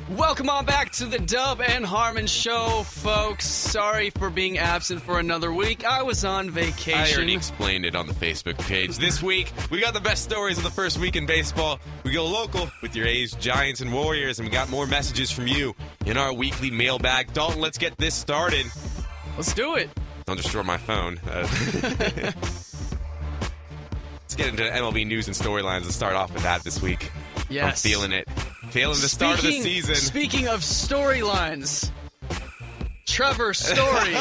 Welcome on back to the N Harmon Show, folks. Sorry for being absent for another week. I was on vacation. I already explained it on the Facebook page. This week, we got the best stories of the first week in baseball. We go local with your A's, Giants, and Warriors, and we got more messages from you in our weekly mailbag. Dalton, let's get this started. Let's do it. Don't destroy my phone. Let's get into MLB news and storylines and start off with that this week. Yes. I'm feeling it. Feeling the start of the season. Speaking of storylines, Trevor Story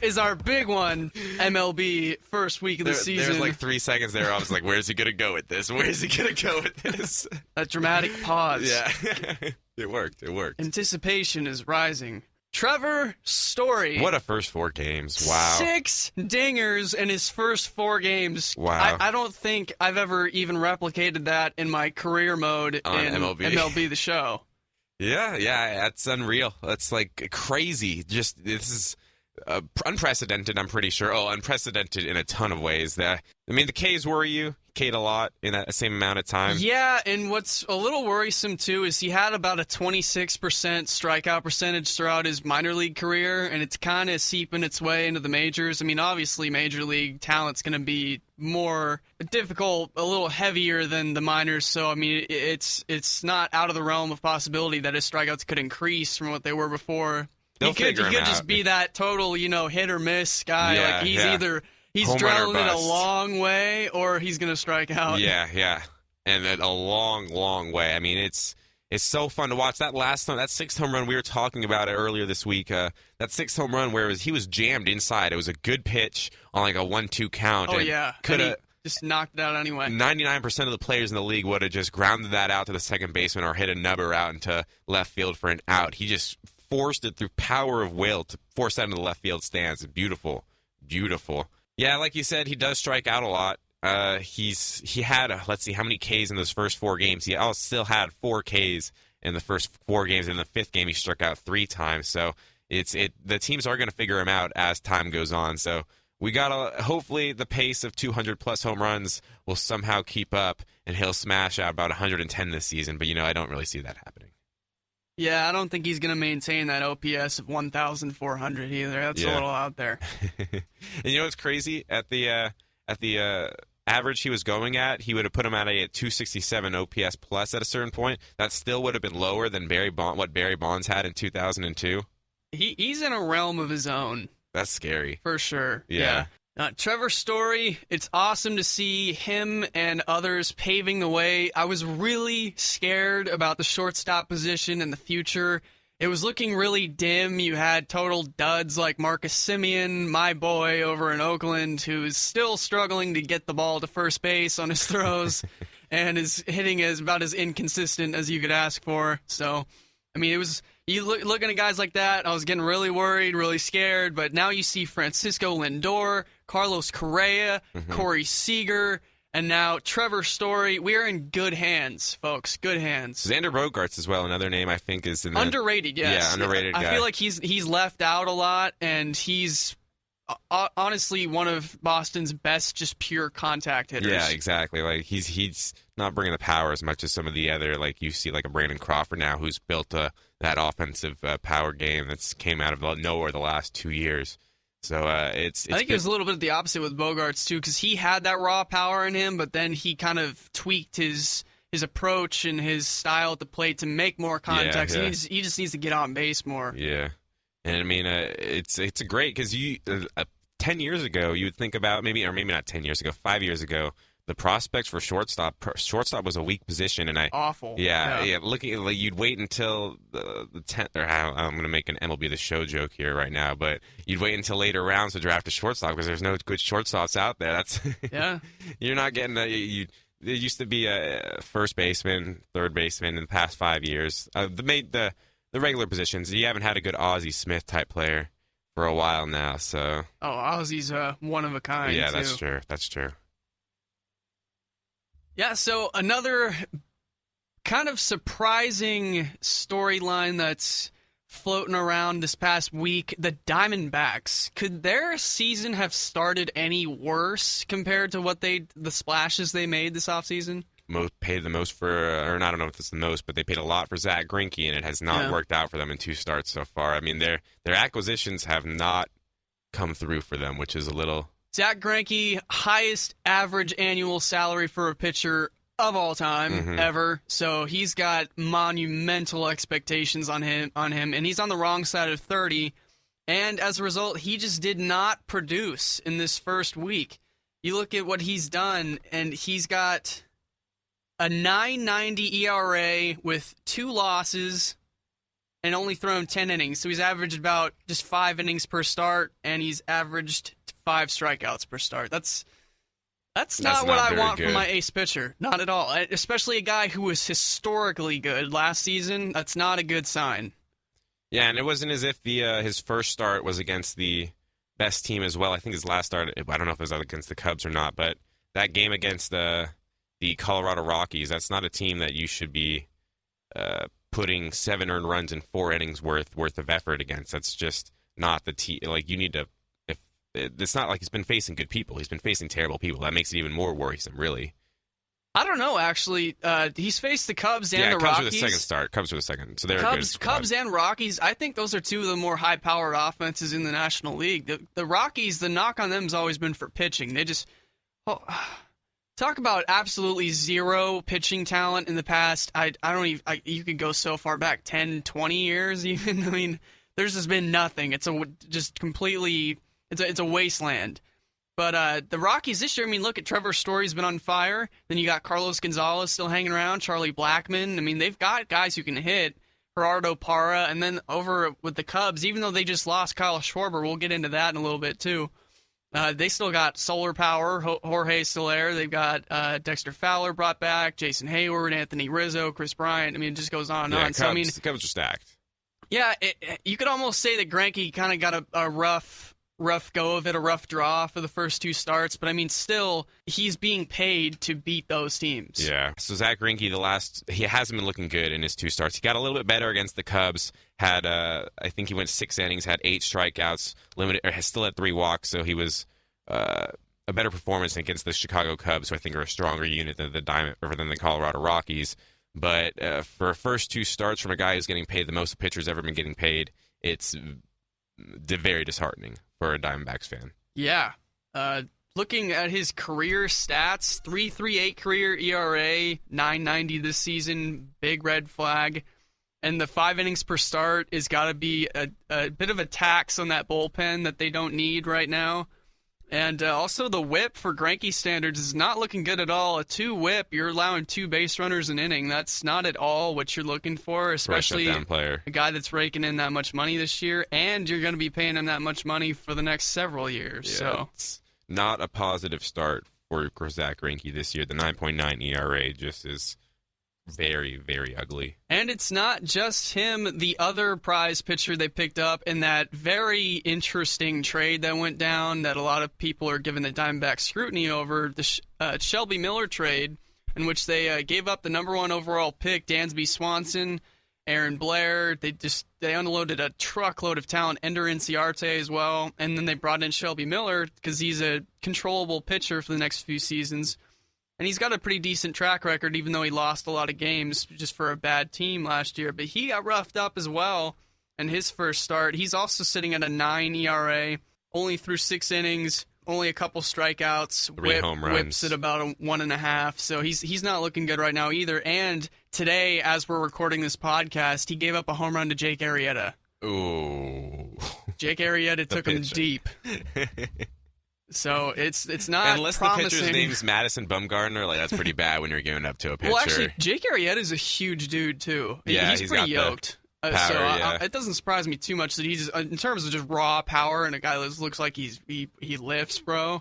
is our big one. MLB first week of the season. There's like 3 seconds there. I was like, where's he going to go with this? Where's he going to go with this? A dramatic pause. Yeah. It worked. Anticipation is rising. Trevor Story. What a first 4 games. Wow. 6 dingers in his first 4 games. Wow. I don't think I've ever even replicated that in my career mode on in MLB The Show. Yeah, that's unreal. That's like crazy. This is unprecedented, I'm pretty sure. Oh, unprecedented in a ton of ways. The K's worry you. K'd a lot in that same amount of time. Yeah, and what's a little worrisome, too, is he had about a 26% strikeout percentage throughout his minor league career, and it's kind of seeping its way into the majors. I mean, obviously, major league talent's going to be more difficult, a little heavier than the minors, so, I mean, it's not out of the realm of possibility that his strikeouts could increase from what they were before. He could just be that total, hit or miss guy. Yeah, like he's home drilling run or it a bust. long way, or he's going to strike out. Yeah. And a long, long way. I mean, it's so fun to watch. That last time, that 6th home run, we were talking about it earlier this week. That 6th home run where he was jammed inside. It was a good pitch on like a 1-2 count. Oh, yeah. Could have just knocked it out anyway. 99% of the players in the league would have just grounded that out to the second baseman or hit a nubber out into left field for an out. He just forced it through power of will to force that into the left field stands. Beautiful. Yeah, like you said, he does strike out a lot. He had, let's see, how many Ks in those first 4 games? He still had 4 Ks in the first 4 games. In the 5th game, he struck out 3 times. So the teams are going to figure him out as time goes on. So we got hopefully the pace of 200-plus home runs will somehow keep up, and he'll smash out about 110 this season. But, I don't really see that happening. Yeah, I don't think he's going to maintain that OPS of 1,400 either. That's a little out there. And what's crazy? At the average he was going at, he would have put him at a 267 OPS plus at a certain point. That still would have been lower than what Barry Bonds had in 2002. He's in a realm of his own. That's scary. For sure. Yeah. Trevor Story, it's awesome to see him and others paving the way. I was really scared about the shortstop position in the future. It was looking really dim. You had total duds like Marcus Semien, my boy over in Oakland, who's still struggling to get the ball to first base on his throws and his hitting is about as inconsistent as you could ask for. So, I mean, it was... You looking at guys like that, I was getting really worried, really scared, but now you see Francisco Lindor, Carlos Correa, Corey Seager, and now Trevor Story. We are in good hands, folks, good hands. Xander Bogaerts as well, another name I think is in the... Underrated, yes. Yeah, underrated guy. I feel like he's left out a lot, and he's honestly one of Boston's best just pure contact hitters. Yeah, exactly. Like he's not bringing the power as much as some of the other, like you see like a Brandon Crawford now who's built that offensive power game that's came out of nowhere the last 2 years. So I think it was a little bit of the opposite with Bogaerts too, because he had that raw power in him, but then he kind of tweaked his approach and his style at the plate to make more contact. Yeah. He just needs to get on base more. Yeah. And I mean, it's great because 10 years ago, you would think about maybe not 10 years ago, 5 years ago, the prospects for shortstop was a weak position, and awful. Yeah. Looking, like, you'd wait until the 10th, or I'm going to make an MLB The Show joke here right now, but you'd wait until later rounds to draft a shortstop because there's no good shortstops out there. That's you're not getting there used to be a first baseman, third baseman in the past 5 years. The regular positions, you haven't had a good Ozzie Smith type player for a while now. So Ozzie's one of a kind. Yeah, too. That's true. Yeah, so another kind of surprising storyline that's floating around this past week, the Diamondbacks. Could their season have started any worse compared to what the splashes they made this offseason? paid the most for, or I don't know if it's the most, but they paid a lot for Zach Greinke, and it has not worked out for them in 2 starts so far. I mean, their acquisitions have not come through for them, which is a little... Zach Greinke, highest average annual salary for a pitcher of all time, ever. So he's got monumental expectations on him, and he's on the wrong side of 30. And as a result, he just did not produce in this first week. You look at what he's done, and he's got a 9.90 ERA with 2 losses and only thrown 10 innings. So he's averaged about just 5 innings per start, and he's averaged 5 strikeouts per start. That's not what I want from my ace pitcher. Not at all. Especially a guy who was historically good last season. That's not a good sign. Yeah, and it wasn't as if his first start was against the best team as well. I think his last start, I don't know if it was against the Cubs or not, but that game against the Colorado Rockies, that's not a team that you should be putting 7 earned runs in 4 innings worth of effort against. That's just not the team. Like, you need to... It's not like he's been facing good people. He's been facing terrible people. That makes it even more worrisome, really. I don't know, actually. He's faced the Cubs and the Rockies. Cubs were the second start. Cubs were the second. So they're a good squad. Cubs and Rockies, I think those are 2 of the more high-powered offenses in the National League. The Rockies, the knock on them has always been for pitching. They just... talk about absolutely zero pitching talent in the past. You could go so far back, 10, 20 years even. I mean, there's just been nothing. It's a wasteland. But the Rockies this year, I mean, look at Trevor Story's been on fire. Then you got Carlos Gonzalez still hanging around, Charlie Blackmon. I mean, they've got guys who can hit. Gerardo Parra. And then over with the Cubs, even though they just lost Kyle Schwarber, we'll get into that in a little bit too. They still got solar power, Jorge Soler. They've got Dexter Fowler brought back, Jason Hayward, Anthony Rizzo, Chris Bryant. I mean, it just goes on and on. Cubs, So, I mean, the Cubs are stacked. Yeah, you could almost say that Greinke kind of got a rough go of it, a rough draw for the first 2 starts. But, I mean, still, he's being paid to beat those teams. Yeah. So Zach Greinke, he hasn't been looking good in his 2 starts. He got a little bit better against the Cubs. Had I think he went 6 innings, had 8 strikeouts, still had 3 walks. So he was a better performance against the Chicago Cubs, who I think are a stronger unit than the Colorado Rockies. But for a first 2 starts from a guy who's getting paid the most a pitcher's ever been getting paid, it's very disheartening for a Diamondbacks fan. Yeah. Looking at his career stats, 3.38 career ERA, 9.90 this season, big red flag. And the 5 innings per start has got to be a bit of a tax on that bullpen that they don't need right now. And also the whip for Greinke standards is not looking good at all. A 2 whip, you're allowing 2 base runners an inning. That's not at all what you're looking for, especially a guy that's raking in that much money this year, and you're going to be paying him that much money for the next several years. Yeah, so it's not a positive start for Zach Greinke this year. The 9.9 ERA just is very, very ugly. And it's not just him. The other prize pitcher they picked up in that very interesting trade that went down that a lot of people are giving the Diamondbacks scrutiny over, the Shelby Miller trade, in which they gave up the number 1 overall pick, Dansby Swanson, Aaron Blair. They unloaded a truckload of talent, Ender Inciarte as well, and then they brought in Shelby Miller because he's a controllable pitcher for the next few seasons. And he's got a pretty decent track record, even though he lost a lot of games just for a bad team last year. But he got roughed up as well in his first start. He's also sitting at a 9 ERA, only threw 6 innings, only a couple strikeouts, 3 home runs. Whips at about a 1.5. So he's not looking good right now either. And today, as we're recording this podcast, he gave up a home run to Jake Arrieta. Ooh. Jake Arrieta took him deep. So it's not unless promising. the pitcher's name's Madison Bumgarner, like that's pretty bad when you're giving up to a pitcher. Well, actually, Jake Arrieta is a huge dude too. Yeah, he's pretty yoked. Power, so it doesn't surprise me too much that he's in terms of just raw power and a guy that looks like he lifts, bro.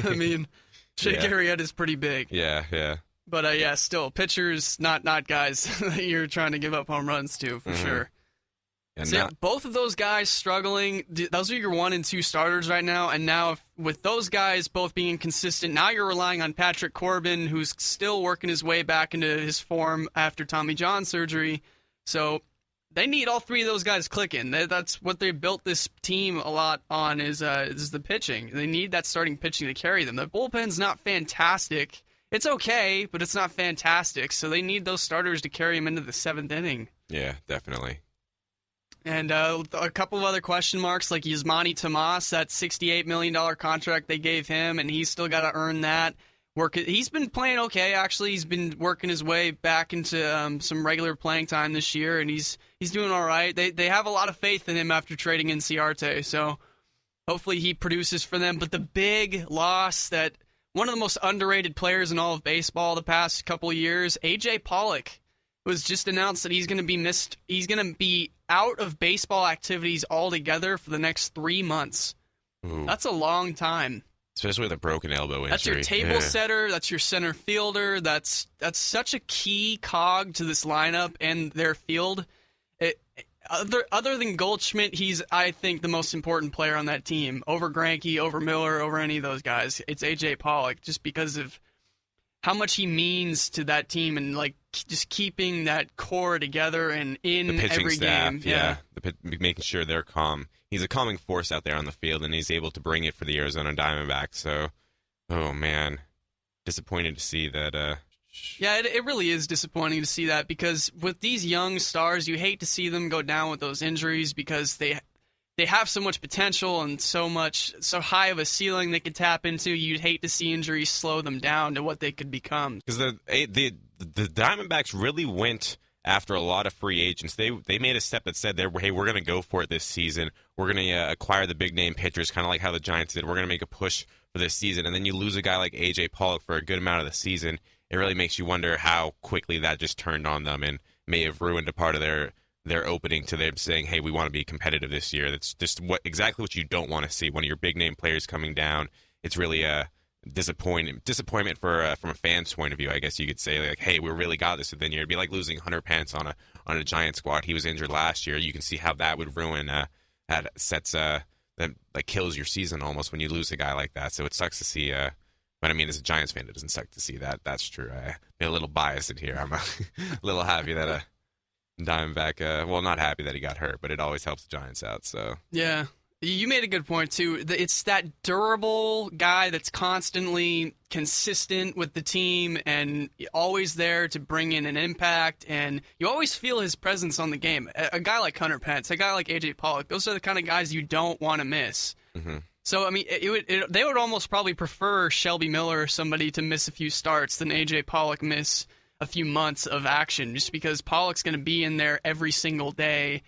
I mean, Jake Arrieta is pretty big. Yeah. But still, pitchers not guys that you're trying to give up home runs to for sure. So both of those guys struggling. Those are your 1 and 2 starters right now. And now with those guys both being inconsistent, now you're relying on Patrick Corbin, who's still working his way back into his form after Tommy John surgery. So they need all 3 of those guys clicking. That's what they built this team a lot on is the pitching. They need that starting pitching to carry them. The bullpen's not fantastic. It's okay, but it's not fantastic. So they need those starters to carry him into the 7th inning. Yeah, definitely. And a couple of other question marks, like Yasmani Tomas, that $68 million contract they gave him, and he's still got to earn that. He's been playing okay, actually. He's been working his way back into some regular playing time this year, and he's doing all right. They have a lot of faith in him after trading in Ciarte, so hopefully he produces for them. But the big loss that one of the most underrated players in all of baseball the past couple of years, A.J. Pollock, was just announced that he's going to be missed. He's going to be out of baseball activities altogether for the next 3 months. Ooh. That's a long time. Especially with a broken elbow injury. That's your table setter. That's your center fielder. That's such a key cog to this lineup and their field. Other than Goldschmidt, he's, I think, the most important player on that team. Over Greinke, over Miller, over any of those guys. It's A.J. Pollock, just because of how much he means to that team and like just keeping that core together and in every game. Yeah. Making sure they're calm. He's a calming force out there on the field, and he's able to bring it for the Arizona Diamondbacks. So, oh man, disappointed to see that. Yeah, it really is disappointing to see that, because with these young stars, you hate to see them go down with those injuries, because they have so much potential and so high of a ceiling they could tap into. You'd hate to see injuries slow them down to what they could become. Because the Diamondbacks really went after a lot of free agents. They made a step that said, hey, we're going to go for it this season. We're going to acquire the big-name pitchers, kind of like how the Giants did. We're going to make a push for this season. And then you lose a guy like A.J. Pollock for a good amount of the season. It really makes you wonder how quickly that just turned on them and may have ruined a part of their opening to them saying, hey, we want to be competitive this year. That's just exactly what you don't want to see. One of your big-name players coming down, it's really a disappointment from a fan's point of view, I guess you could say. Like, hey, we really got this. And then it'd be like losing Hunter Pence on a Giant squad. He was injured last year. You can see how that would ruin that like kills your season almost when you lose a guy like that. So it sucks to see. But I mean, as a Giants fan, it doesn't suck to see that. That's true. I'm a little biased in here. I'm a little happy that Diamondback, not happy that he got hurt, but it always helps the Giants out. So yeah, you made a good point too. It's that durable guy that's constantly consistent with the team and always there to bring in an impact, and you always feel his presence on the game. A guy like Hunter Pence, a guy like A.J. Pollock, those are the kind of guys you don't want to miss. Mm-hmm. So, I mean, they would almost probably prefer Shelby Miller or somebody to miss a few starts than A.J. Pollock miss a few months of action, just because Pollock's going to be in there every single day,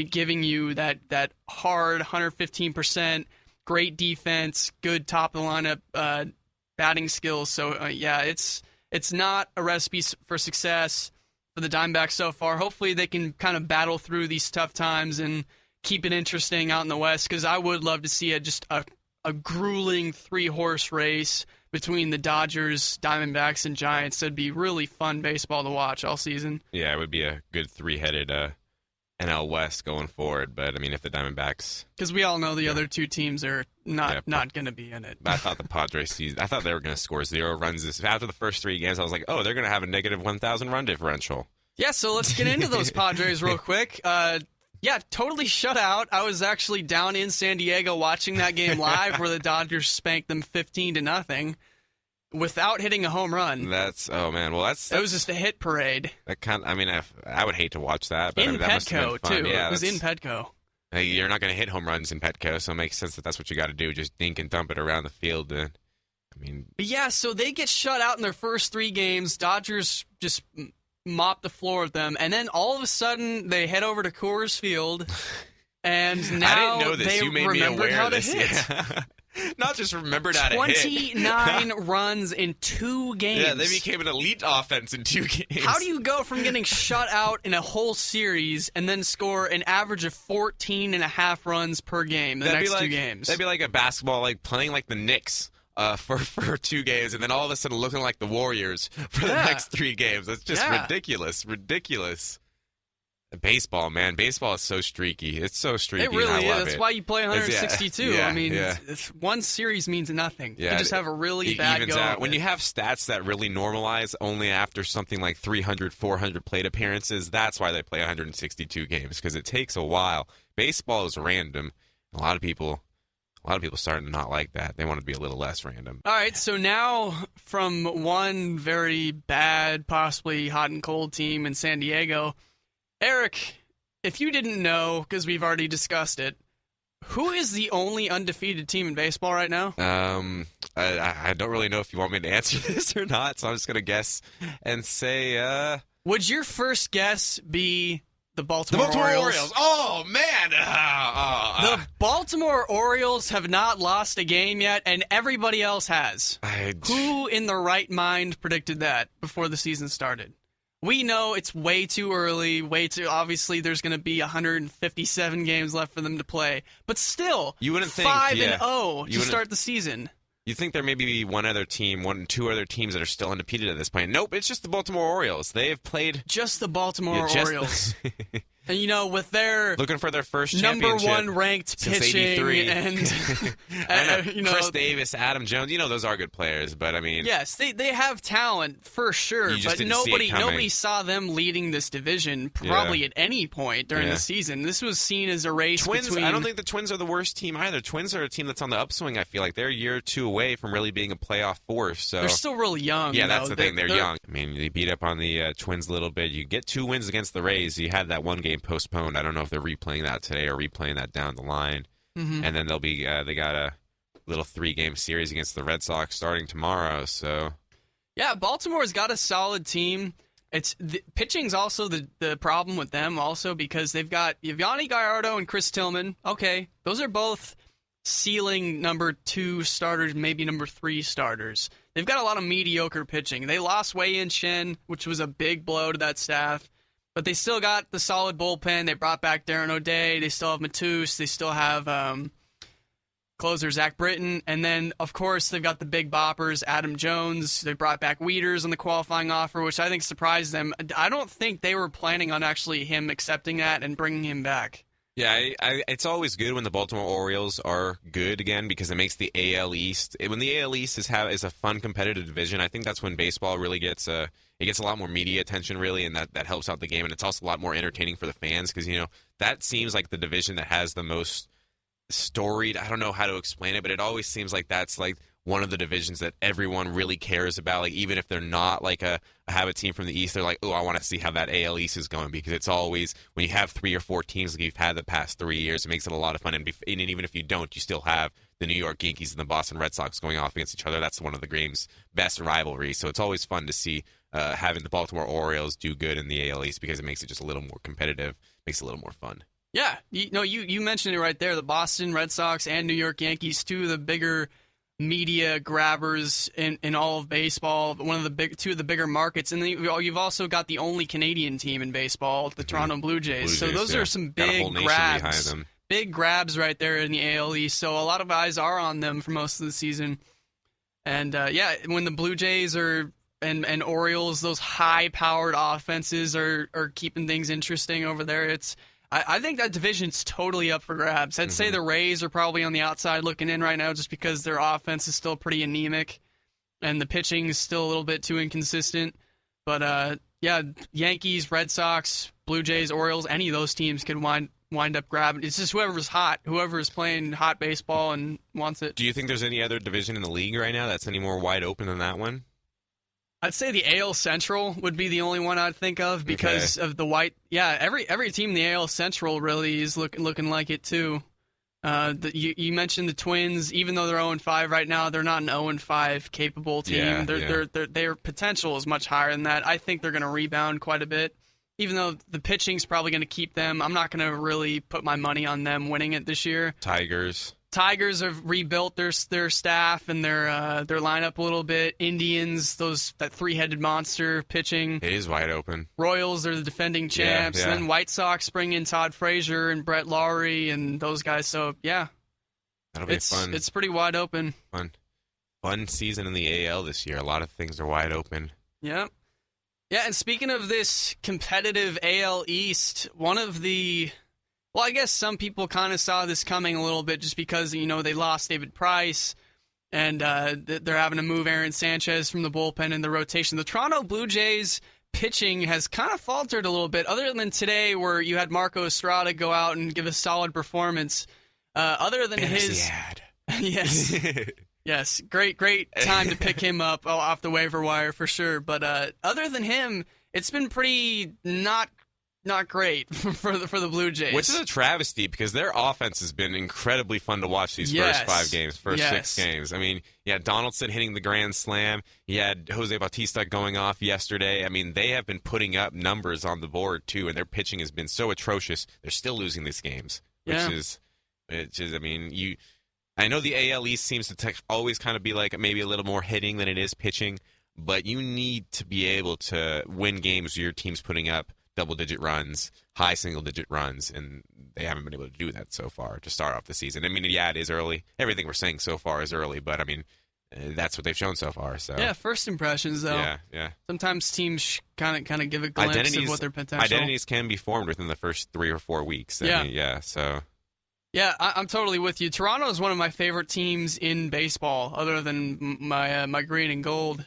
giving you that hard 115%, great defense, good top-of-the-lineup batting skills. So, yeah, it's not a recipe for success for the Diamondbacks so far. Hopefully they can kind of battle through these tough times and keep it interesting out in the West, because I would love to see a grueling 3-horse race between the Dodgers, Diamondbacks, and Giants. That'd be really fun baseball to watch all season. Yeah, it would be a good 3-headed NL West going forward. But I mean, if the Diamondbacks, because we all know the other two teams are not going to be in it. I thought the Padres season. I thought they were going to score 0 runs after the first 3 games. I was like, oh, they're going to have a negative 1,000 run differential. Yeah, so let's get into those Padres real quick. Yeah, totally shut out. I was actually down in San Diego watching that game live where the Dodgers spanked them 15-0 without hitting a home run. It was just a hit parade. I would hate to watch that. But in that must have been Petco, fun. too. Yeah, it was in Petco. You're not going to hit home runs in Petco, so it makes sense that that's what you got to do, just dink and dump it around the field. Yeah, so they get shut out in their first 3 games. Dodgers just mop the floor with them, and then all of a sudden they head over to Coors Field, and now I didn't know this. They you made me remembered aware how of this. to hit. Yeah. Not just remembered how to hit. 29 runs in 2 games. Yeah, they became an elite offense in 2 games. How do you go from getting shut out in a whole series and then score an average of 14.5 runs per game the next 2 games? That'd be like a basketball, like playing like the Knicks. For 2 games, and then all of a sudden looking like the Warriors for the next 3 games. That's just ridiculous. Baseball, man. Baseball is so streaky. It's so streaky. It really and I love is. That's it. why you play 162. Yeah, I mean, one series means nothing. Yeah, you just have a really bad go. When you have stats that really normalize only after something like 300, 400 plate appearances, that's why they play 162 games, because it takes a while. Baseball is random. A lot of people A lot of people starting to not like that. They want to be a little less random. All right, so now from one very bad, possibly hot and cold team in San Diego, Eric, if you didn't know, because we've already discussed it, who is the only undefeated team in baseball right now? I don't really know if you want me to answer this or not, so I'm just going to guess and say... Would your first guess be the Baltimore Orioles? Oh, man! The Baltimore Orioles have not lost a game yet, and everybody else has. Who in the right mind predicted that before the season started? We know it's way too early, obviously there's going to be 157 games left for them to play, but still, you wouldn't think 5-0 to start the season. You think there may be one and two other teams that are still undefeated at this point. Nope, it's just the Baltimore Orioles. They have played... Just the Baltimore Orioles. And, with their... Looking for their first championship. Number one ranked pitching 83. and... Chris Davis, Adam Jones, those are good players, but I mean... Yes, they have talent, for sure, but nobody saw them leading this division probably at any point during the season. This was seen as a race between... I don't think the Twins are the worst team either. Twins are a team that's on the upswing, I feel like. They're a year or two away from really being a playoff force, so... They're still really young. Yeah, that's the thing. They're young. I mean, they beat up on the Twins a little bit. You get 2 wins against the Rays. You had that one game postponed. I don't know if they're replaying that today or replaying that down the line. Mm-hmm. And then they'll be they got a little 3-game series against the Red Sox starting tomorrow. So yeah, Baltimore's got a solid team. Pitching's also the problem with them also because they've got Yvonne Gallardo and Chris Tillman. Okay, those are both ceiling number 2 starters, maybe number 3 starters. They've got a lot of mediocre pitching. They lost Wei-Yin Chen, which was a big blow to that staff. But they still got the solid bullpen. They brought back Darren O'Day. They still have Matus. They still have closer Zach Britton. And then, of course, they've got the big boppers, Adam Jones. They brought back Wieters on the qualifying offer, which I think surprised them. I don't think they were planning on actually him accepting that and bringing him back. Yeah, it's always good when the Baltimore Orioles are good again because it makes the AL East. When the AL East is a fun competitive division, I think that's when baseball really gets a lot more media attention, really, and that helps out the game. And it's also a lot more entertaining for the fans because, that seems like the division that has the most storied, I don't know how to explain it, but it always seems like that's like one of the divisions that everyone really cares about. Like, even if they're not like have a team from the East, they're like, oh, I want to see how that AL East is going because it's always, when you have 3 or 4 teams like you've had the past 3 years, it makes it a lot of fun. And even if you don't, you still have the New York Yankees and the Boston Red Sox going off against each other. That's one of the game's best rivalries. So it's always fun to see having the Baltimore Orioles do good in the AL East because it makes it just a little more competitive, makes it a little more fun. Yeah, you mentioned it right there. The Boston Red Sox and New York Yankees, 2 of the bigger media grabbers in all of baseball, two of the bigger markets, and then you've also got the only Canadian team in baseball, the Toronto Blue Jays. So those are some big grabs right there in the AL East. So a lot of eyes are on them for most of the season. And when the Blue Jays and Orioles, those high-powered offenses are keeping things interesting over there. I think that division's totally up for grabs. I'd say the Rays are probably on the outside looking in right now just because their offense is still pretty anemic and the pitching is still a little bit too inconsistent. But, Yankees, Red Sox, Blue Jays, Orioles, any of those teams could wind up grabbing. It's just whoever's hot, whoever's playing hot baseball and wants it. Do you think there's any other division in the league right now that's any more wide open than that one? I'd say the AL Central would be the only one I'd think of because of the white. Yeah, every team in the AL Central really is looking like it too. You mentioned the Twins, even though they're 0-5 right now, they're not an 0-5 capable team. Their potential is much higher than that. I think they're going to rebound quite a bit, even though the pitching's probably going to keep them. I'm not going to really put my money on them winning it this year. Tigers have rebuilt their staff and their lineup a little bit. Indians, that 3-headed monster pitching. It is wide open. Royals are the defending champs. Yeah. And then White Sox bring in Todd Frazier and Brett Lawrie and those guys. So, yeah. That'll be fun. It's pretty wide open. Fun season in the AL this year. A lot of things are wide open. Yeah. Yeah, and speaking of this competitive AL East, one of the... Well, I guess some people kind of saw this coming a little bit just because, they lost David Price and they're having to move Aaron Sanchez from the bullpen in the rotation. The Toronto Blue Jays pitching has kind of faltered a little bit, other than today where you had Marco Estrada go out and give a solid performance. Other than his Yes. Yes, great time to pick him up off the waiver wire for sure. But other than him, it's been pretty not great for the Blue Jays. Which is a travesty because their offense has been incredibly fun to watch these first 6 games. I mean, Donaldson hitting the grand slam. You had Jose Bautista going off yesterday. I mean, they have been putting up numbers on the board too, and their pitching has been so atrocious. They're still losing these games, which is, I mean, I know the AL East seems to always kind of be like maybe a little more hitting than it is pitching, but you need to be able to win games where your team's putting up double-digit runs, high single-digit runs, and they haven't been able to do that so far to start off the season. I mean, it is early. Everything we're saying so far is early, but I mean, that's what they've shown so far. So yeah, first impressions though. Yeah. Sometimes teams kind of give a glimpse of what their potential. Identities can be formed within the first 3 or 4 weeks. I mean, so. Yeah, I'm totally with you. Toronto is one of my favorite teams in baseball, other than my green and gold.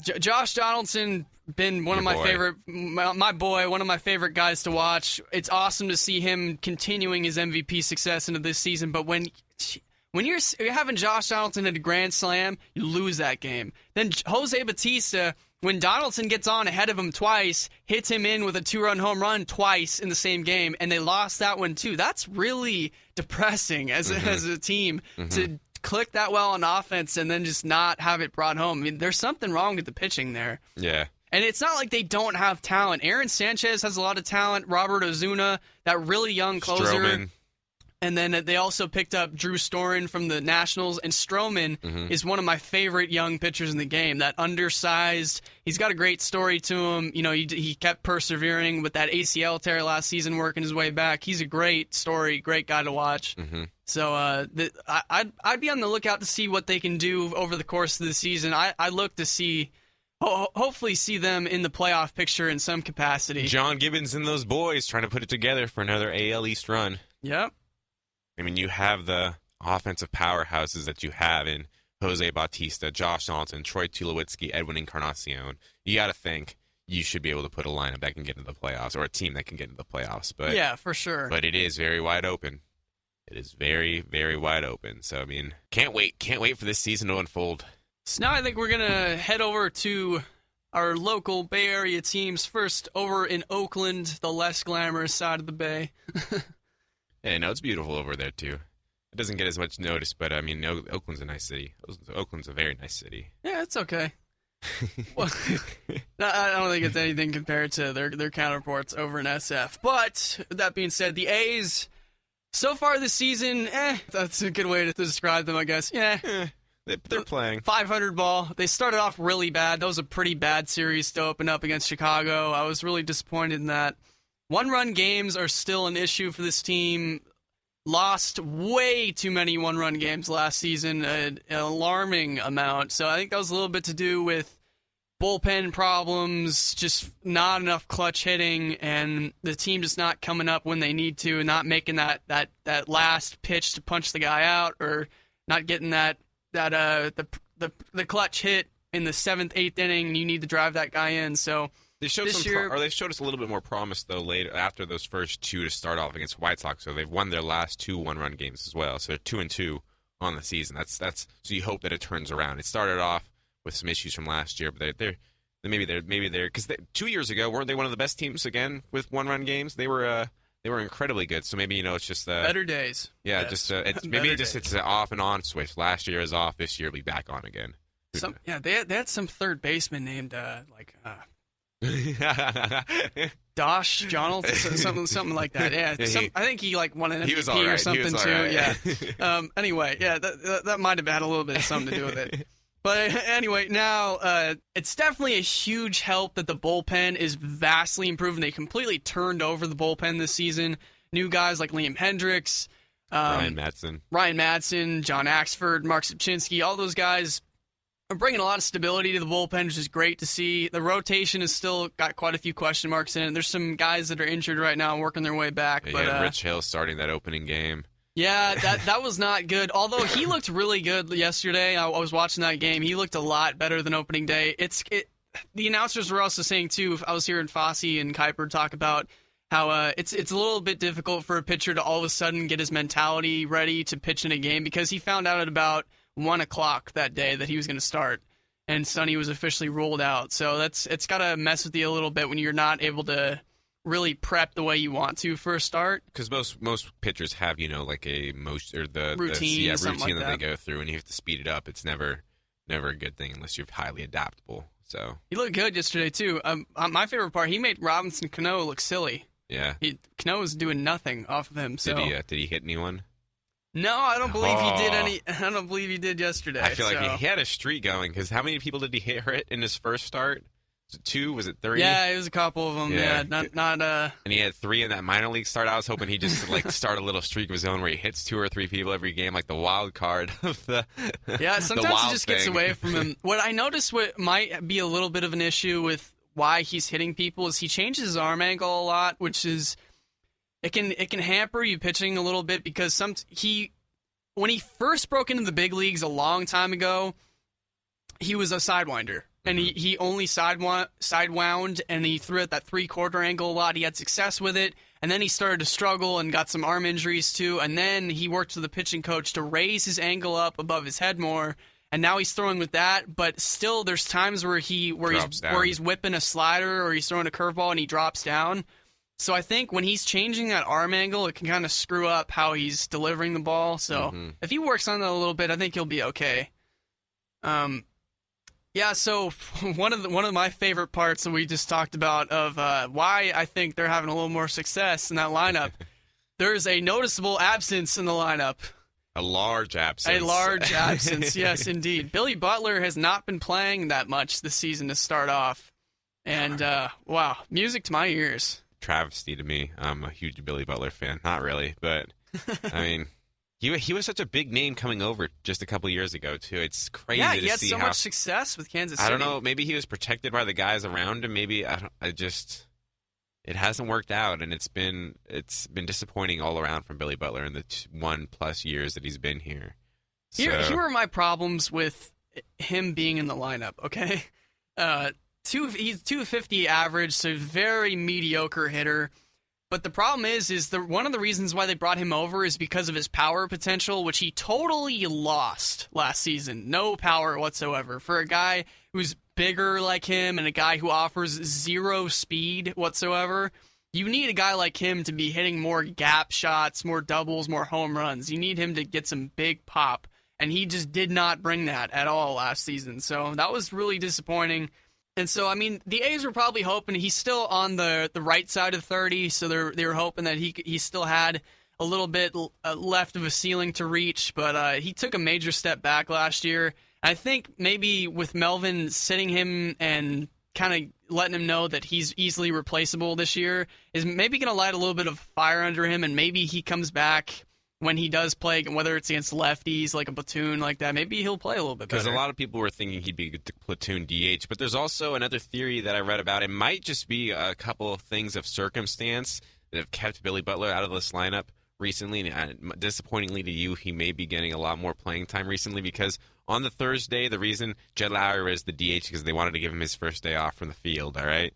Josh Donaldson been one of my favorite, my boy, one of my favorite guys to watch. It's awesome to see him continuing his MVP success into this season. But when you're having Josh Donaldson at a grand slam, you lose that game. Then Jose Bautista, when Donaldson gets on ahead of him twice, hits him in with a 2-run home run twice in the same game, and they lost that one too. That's really depressing as a team to click that well on offense and then just not have it brought home. I mean, there's something wrong with the pitching there. Yeah. And it's not like they don't have talent. Aaron Sanchez has a lot of talent. Robert Ozuna, that really young closer. Stroman. And then they also picked up Drew Storen from the Nationals. And Stroman is one of my favorite young pitchers in the game. That undersized. He's got a great story to him. You know, he kept persevering with that ACL tear last season, working his way back. He's a great story, great guy to watch. So I'd be on the lookout to see what they can do over the course of the season. I look to see, hopefully see them in the playoff picture in some capacity. John Gibbons and those boys trying to put it together for another AL East run. Yep. I mean, you have the offensive powerhouses that you have in Jose Bautista, Josh Donaldson, Troy Tulowitzki, Edwin Encarnacion. You got to think you should be able to put a lineup that can get into the playoffs or a team that can get into the playoffs. But yeah, for sure. But it is very wide open. It is very, very wide open. So, I mean, can't wait for this season to unfold. So now I think we're going to head over to our local Bay Area teams. First, over in Oakland, the less glamorous side of the Bay. Yeah, no, it's beautiful over there, too. It doesn't get as much notice, but, I mean, Oakland's a nice city. Oakland's a very nice city. Yeah, it's okay. Well, I don't think it's anything compared to their counterparts over in SF. But, that being said, the A's, so far this season, that's a good way to describe them, I guess. Yeah. They're playing. 500 ball. They started off really bad. That was a pretty bad series to open up against Chicago. I was really disappointed in that. One-run games are still an issue for this team. Lost way too many one-run games last season, an alarming amount. So I think that was a little bit to do with bullpen problems, just not enough clutch hitting, and the team just not coming up when they need to, and not making that last pitch to punch the guy out, or not getting the clutch hit in the 7th, 8th inning, and you need to drive that guy in. So they showed they showed us a little bit more promise though later after those first 2 to start off against White Sox. So they've won their last 2 one-run games as well. So they're 2-2 on the season. That's so you hope that it turns around. It started off with some issues from last year, but they're because 2 years ago weren't they one of the best teams again with one-run games? They were incredibly good. So maybe it's just better days. Yeah, yes. It's an off and on switch. Last year is off. This year will be back on again. They had some third baseman named Dosh Jonathan, something like that. Yeah, I think he won an MVP or something too. Right. Yeah. Anyway, yeah, that might have had a little bit of something to do with it. But anyway, now it's definitely a huge help that the bullpen is vastly improving. They completely turned over the bullpen this season. New guys like Liam Hendricks, Ryan Madsen, John Axford, Mark Sapchinski, all those guys are bringing a lot of stability to the bullpen, which is great to see. The rotation has still got quite a few question marks in it. There's some guys that are injured right now and working their way back. Yeah, Rich Hill starting that opening game. Yeah, that was not good. Although he looked really good yesterday. I was watching that game. He looked a lot better than opening day. The announcers were also saying, too, I was hearing Fosse and Kuiper talk about how it's a little bit difficult for a pitcher to all of a sudden get his mentality ready to pitch in a game because he found out at about 1 o'clock that day that he was going to start, and Sonny was officially ruled out. So it's got to mess with you a little bit when you're not able to really prep the way you want to for a start. Because most pitchers have, like a motion or the routine routine like that they go through, and you have to speed it up. It's never a good thing unless you're highly adaptable. So he looked good yesterday too. My favorite part, he made Robinson Cano look silly. Yeah, Cano was doing nothing off of him. So did he hit anyone? No, I don't believe he did any. I don't believe he did yesterday. I feel like he had a streak going because how many people did he hit in his first start? Was it 2? Was it 3? Yeah, it was a couple of them. Yeah, not. And he had 3 in that minor league start. I was hoping he just start a little streak of his own where he hits 2 or 3 people every game, like the wild card of the. Yeah, sometimes it just gets away from him. What I noticed, what might be a little bit of an issue with why he's hitting people, is he changes his arm angle a lot, which is it can hamper you pitching a little bit because when he first broke into the big leagues a long time ago, he was a sidewinder. And he only sidewound, and he threw at that 3/4 angle a lot. He had success with it, and then he started to struggle and got some arm injuries too. And then he worked with the pitching coach to raise his angle up above his head more, and now he's throwing with that. But still, there's times where he's whipping a slider or he's throwing a curveball and he drops down. So I think when he's changing that arm angle, it can kind of screw up how he's delivering the ball. So if he works on that a little bit, I think he'll be okay. Yeah, so one of my favorite parts that we just talked about of why I think they're having a little more success in that lineup, there's a noticeable absence in the lineup. A large absence. A large absence, yes, indeed. Billy Butler has not been playing that much this season to start off. And, wow, music to my ears. Travesty to me. I'm a huge Billy Butler fan. Not really, but, I mean... He was such a big name coming over just a couple years ago, too. It's crazy to see how... Yeah, he had so much success with Kansas City. I don't know. Maybe he was protected by the guys around him. Maybe, it hasn't worked out, and it's been disappointing all around from Billy Butler in the 1+ years that he's been here. So. Here are my problems with him being in the lineup, okay? He's 250 average, so very mediocre hitter. But the problem is one of the reasons why they brought him over is because of his power potential, which he totally lost last season. No power whatsoever. For a guy who's bigger like him and a guy who offers 0 speed whatsoever, you need a guy like him to be hitting more gap shots, more doubles, more home runs. You need him to get some big pop, and he just did not bring that at all last season. So that was really disappointing. And so, I mean, the A's were probably hoping he's still on the right side of 30, so they were hoping that he still had a little bit left of a ceiling to reach, but he took a major step back last year. I think maybe with Melvin sitting him and kind of letting him know that he's easily replaceable this year is maybe going to light a little bit of fire under him, and maybe he comes back when he does play, whether it's against lefties, like a platoon like that, maybe he'll play a little bit better. Because a lot of people were thinking he'd be a platoon DH, but there's also another theory that I read about. It might just be a couple of things of circumstance that have kept Billy Butler out of this lineup recently, and disappointingly to you, he may be getting a lot more playing time recently because on the Thursday, the reason Jed Lowry is the DH because they wanted to give him his first day off from the field, all right?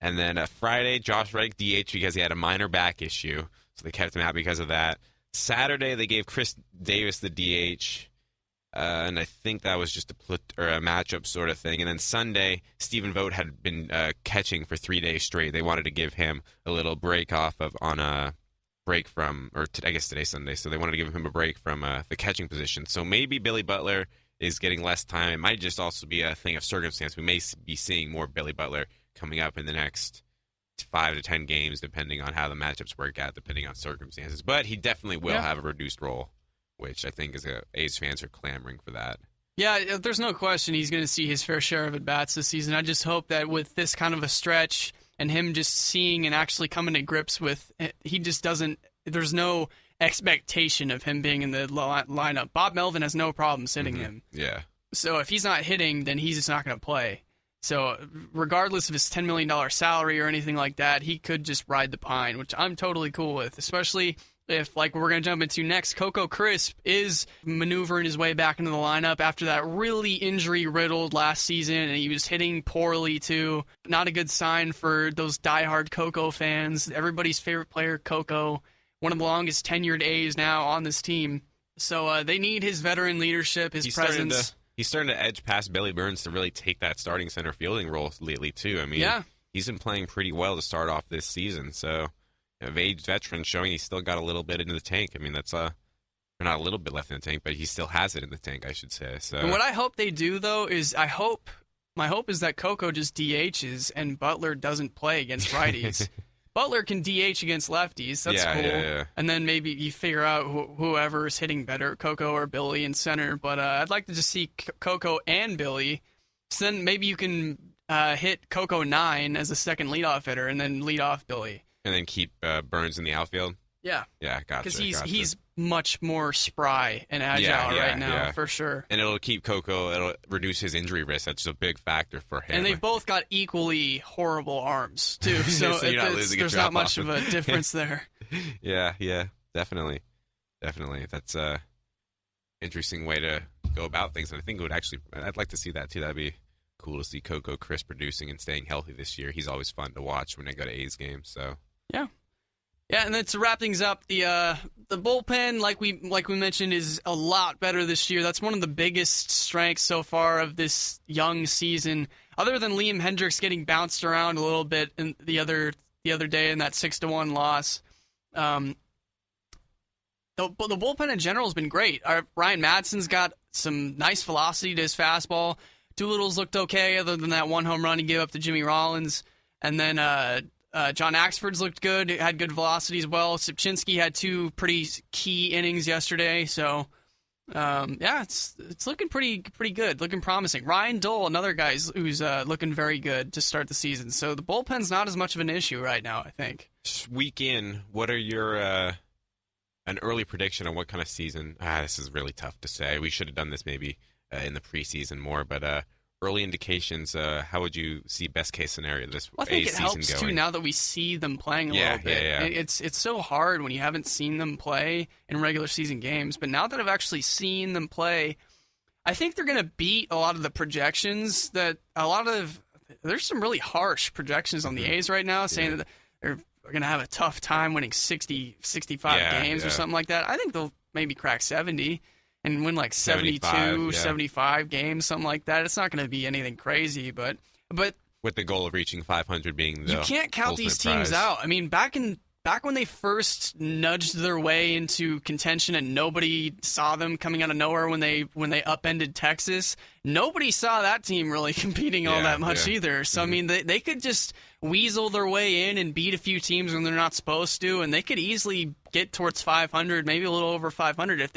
And then Friday, Josh Reddick DH because he had a minor back issue, so they kept him out because of that. Saturday, they gave Chris Davis the DH, and I think that was just a matchup sort of thing. And then Sunday, Stephen Vogt had been catching for 3 days straight. They wanted to give him a little break I guess today's Sunday, so they wanted to give him a break from the catching position. So maybe Billy Butler is getting less time. It might just also be a thing of circumstance. We may be seeing more Billy Butler coming up in the next 5 to 10 games, depending on how the matchups work out, depending on circumstances. But he definitely will have a reduced role, which I think A's fans are clamoring for that. Yeah, there's no question he's going to see his fair share of at-bats this season. I just hope that with this kind of a stretch and him just seeing and actually coming to grips with, he just doesn't, there's no expectation of him being in the lineup. Bob Melvin has no problem sitting him. Yeah. So if he's not hitting, then he's just not going to play. So regardless of his $10 million salary or anything like that, he could just ride the pine, which I'm totally cool with, especially if like we're going to jump into next, Coco Crisp is maneuvering his way back into the lineup after that really injury-riddled last season, and he was hitting poorly too. Not a good sign for those diehard Coco fans. Everybody's favorite player, Coco, one of the longest tenured A's now on this team. So they need his veteran leadership, his presence. He's starting to edge past Billy Burns to really take that starting center fielding role lately too. I mean, he's been playing pretty well to start off this season, so... Of age veteran showing he's still got a little bit in the tank. I mean, that's or not a little bit left in the tank, but he still has it in the tank, I should say. So, and what I hope they do though is my hope is that Coco just DHs and Butler doesn't play against righties. Butler can DH against lefties. That's cool. Yeah. And then maybe you figure out whoever is hitting better, Coco or Billy in center. But I'd like to just see Coco and Billy. So then maybe you can hit Coco 9 as a second leadoff hitter and then lead off Billy. And then keep Burns in the outfield? Yeah. Yeah, gotcha. Because he's much more spry and agile right now, for sure. And it'll keep Coco, it'll reduce his injury risk. That's a big factor for him. And they've both got equally horrible arms, too. So, there's not much of a difference there. Yeah, definitely. That's a interesting way to go about things. And I think I'd like to see that, too. That'd be cool to see Coco Crisp producing and staying healthy this year. He's always fun to watch when they go to A's games, so... Yeah, and then to wrap things up, the bullpen, like we mentioned, is a lot better this year. That's one of the biggest strengths so far of this young season. Other than Liam Hendricks getting bounced around a little bit in the other day in that 6-1 loss, the bullpen in general has been great. Ryan Madsen's got some nice velocity to his fastball. Doolittle's looked okay, other than that one home run he gave up to Jimmy Rollins, and then John Axford's looked good, had good velocity as well. Sipchinski had 2 pretty key innings yesterday, so it's looking pretty good, looking promising. Ryan Dole, another guy who's looking very good to start the season. So the bullpen's not as much of an issue right now, I think. Week in, what are your an early prediction on what kind of season? This is really tough to say. We should have done this maybe in the preseason more, but early indications, how would you see best case scenario this I think A it season helps going? too now that we see them playing a little bit. Yeah. It's so hard when you haven't seen them play in regular season games, but now that I've actually seen them play, I think they're going to beat a lot of the projections there's some really harsh projections on the A's right now saying that they're going to have a tough time winning 60, 65 games or something like that. I think they'll maybe crack 70. And win like 72, 75 games, something like that. It's not going to be anything crazy, but with the goal of reaching 500 being the you can't count these teams prize. out. I mean, back when they first nudged their way into contention and nobody saw them coming out of nowhere when they upended Texas, nobody saw that team really competing all that much either. So I mean, they could just weasel their way in and beat a few teams when they're not supposed to, and they could easily get towards 500, maybe a little over 500 if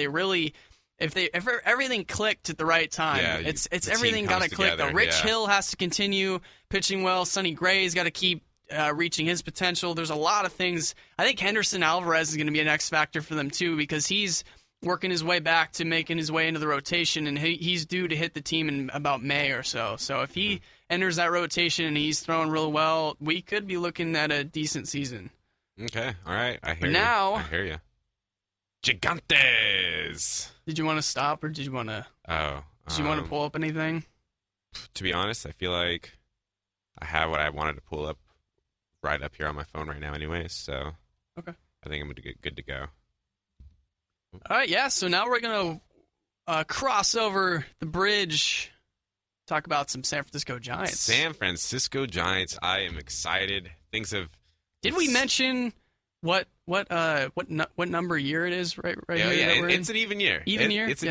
everything clicked at the right time. It's everything got to click. Rich Hill has to continue pitching well. Sonny Gray's got to keep reaching his potential. There's a lot of things. I think Henderson Alvarez is going to be an X factor for them too, because he's working his way back to making his way into the rotation, and he's due to hit the team in about May or so. So if he enters that rotation and he's throwing real well, we could be looking at a decent season. Okay, all right. I hear you. Gigantes. Did you want to stop, or did you want to? Did you want to pull up anything? To be honest, I feel like I have what I wanted to pull up right up here on my phone right now, anyways. So okay, I think I'm good to go. All right, yeah. So now we're gonna cross over the bridge, talk about some San Francisco Giants. San Francisco Giants. I am excited. Things have. Did we mention what number year it is right here? Yeah, it's an even year. Even year? It's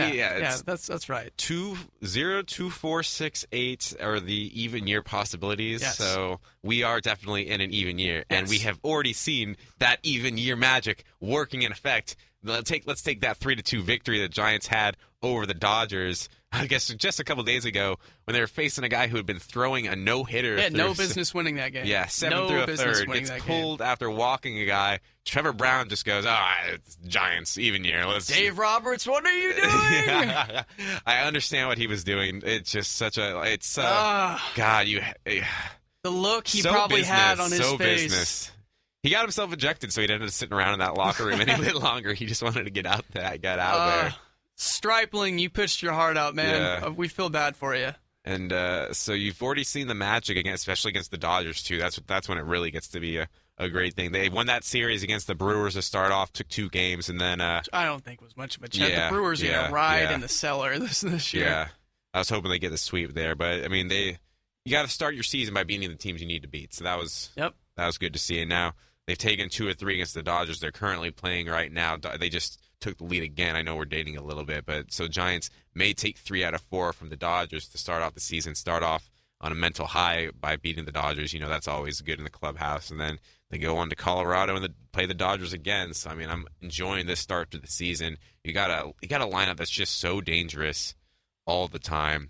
that's right. 2-0-2-4-6-8 are the even year possibilities. Yes. So we are definitely in an even year, and Yes. we have already seen that even year magic working in effect. Let's take that 3-2 victory the Giants had over the Dodgers. I guess just a couple days ago when they were facing a guy who had been throwing a no-hitter. Yeah, no business winning that game. Yeah, 7 through a third. Gets pulled after walking a guy. Trevor Brown just goes, it's Giants, even year. Dave Roberts, what are you doing? Yeah, I understand what he was doing. It's just such a... God, the look he probably had on his face. Business. He got himself ejected, so he ended up sitting around in that locker room any bit longer. He just wanted to get out there. Stripling, you pitched your heart out, man. Yeah. We feel bad for you. And so you've already seen the magic again, especially against the Dodgers too. That's when it really gets to be a great thing. They won that series against the Brewers to start off, took 2 games, and then I don't think it was much of a chance. Yeah, The Brewers are gonna ride in the cellar this year. Yeah, I was hoping they get the sweep there, but I mean you got to start your season by beating the teams you need to beat. So that was good to see. And now they've taken 2 or 3 against the Dodgers. They're currently playing right now. They just took the lead again. I know we're dating a little bit, but so Giants may take 3 out of 4 from the Dodgers to start off the season, start off on a mental high by beating the Dodgers. That's always good in the clubhouse. And then they go on to Colorado and play the Dodgers again. So, I mean, I'm enjoying this start to the season. You got a lineup that's just so dangerous all the time,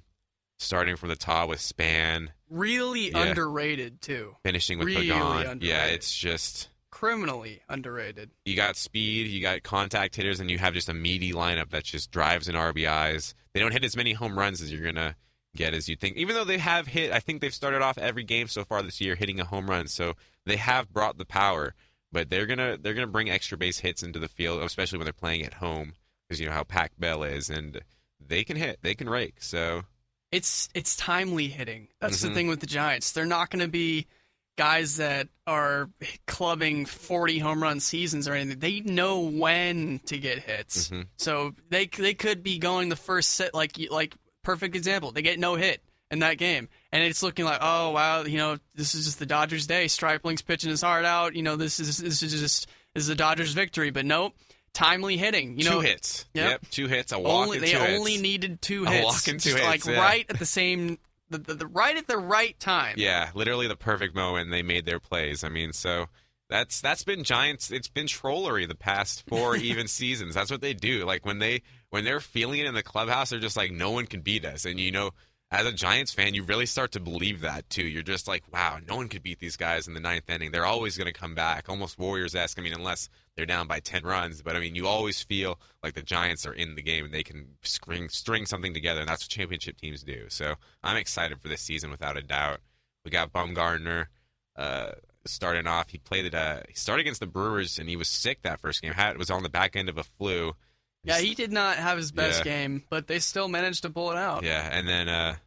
starting from the top with Span. Really underrated, too. Finishing with really Pagan. Underrated. Yeah, it's just criminally underrated. You got speed, you got contact hitters, and you have just a meaty lineup that just drives in RBIs. They don't hit as many home runs as you're going to get as you think. Even though they have hit, I think they've started off every game so far this year hitting a home run. So they have brought the power, but they're gonna bring extra base hits into the field, especially when they're playing at home, because you know how Pac Bell is, and they can hit, they can rake. So it's timely hitting. That's the thing with the Giants. They're not going to be guys that are clubbing 40 home run seasons or anything. They know when to get hits. So they could be going the first set, like perfect example. They get no hit in that game, and it's looking like, oh wow, this is just the Dodgers' day. Stripling's pitching his heart out. This is the Dodgers' victory. But nope, timely hitting. 2 hits. Yep, 2 hits. A walk and 2 hits. They only needed 2 hits. A walk and 2 hits. Like right at the same. Right at the right time. Yeah, literally the perfect moment they made their plays. I mean, so that's been Giants. It's been trollery the past 4 even seasons. That's what they do. Like when they're feeling it in the clubhouse, they're just like, no one can beat us. And as a Giants fan, you really start to believe that too. You're just like, wow, no one could beat these guys in the 9th inning. They're always going to come back, almost Warriors-esque. I mean, unless they're down by 10 runs. But I mean, you always feel like the Giants are in the game and they can string something together, and that's what championship teams do. So I'm excited for this season without a doubt. We got Bumgarner starting off. He started against the Brewers, and he was sick that first game. It was on the back end of a flu. Yeah, he did not have his best game, but they still managed to pull it out. Yeah, and then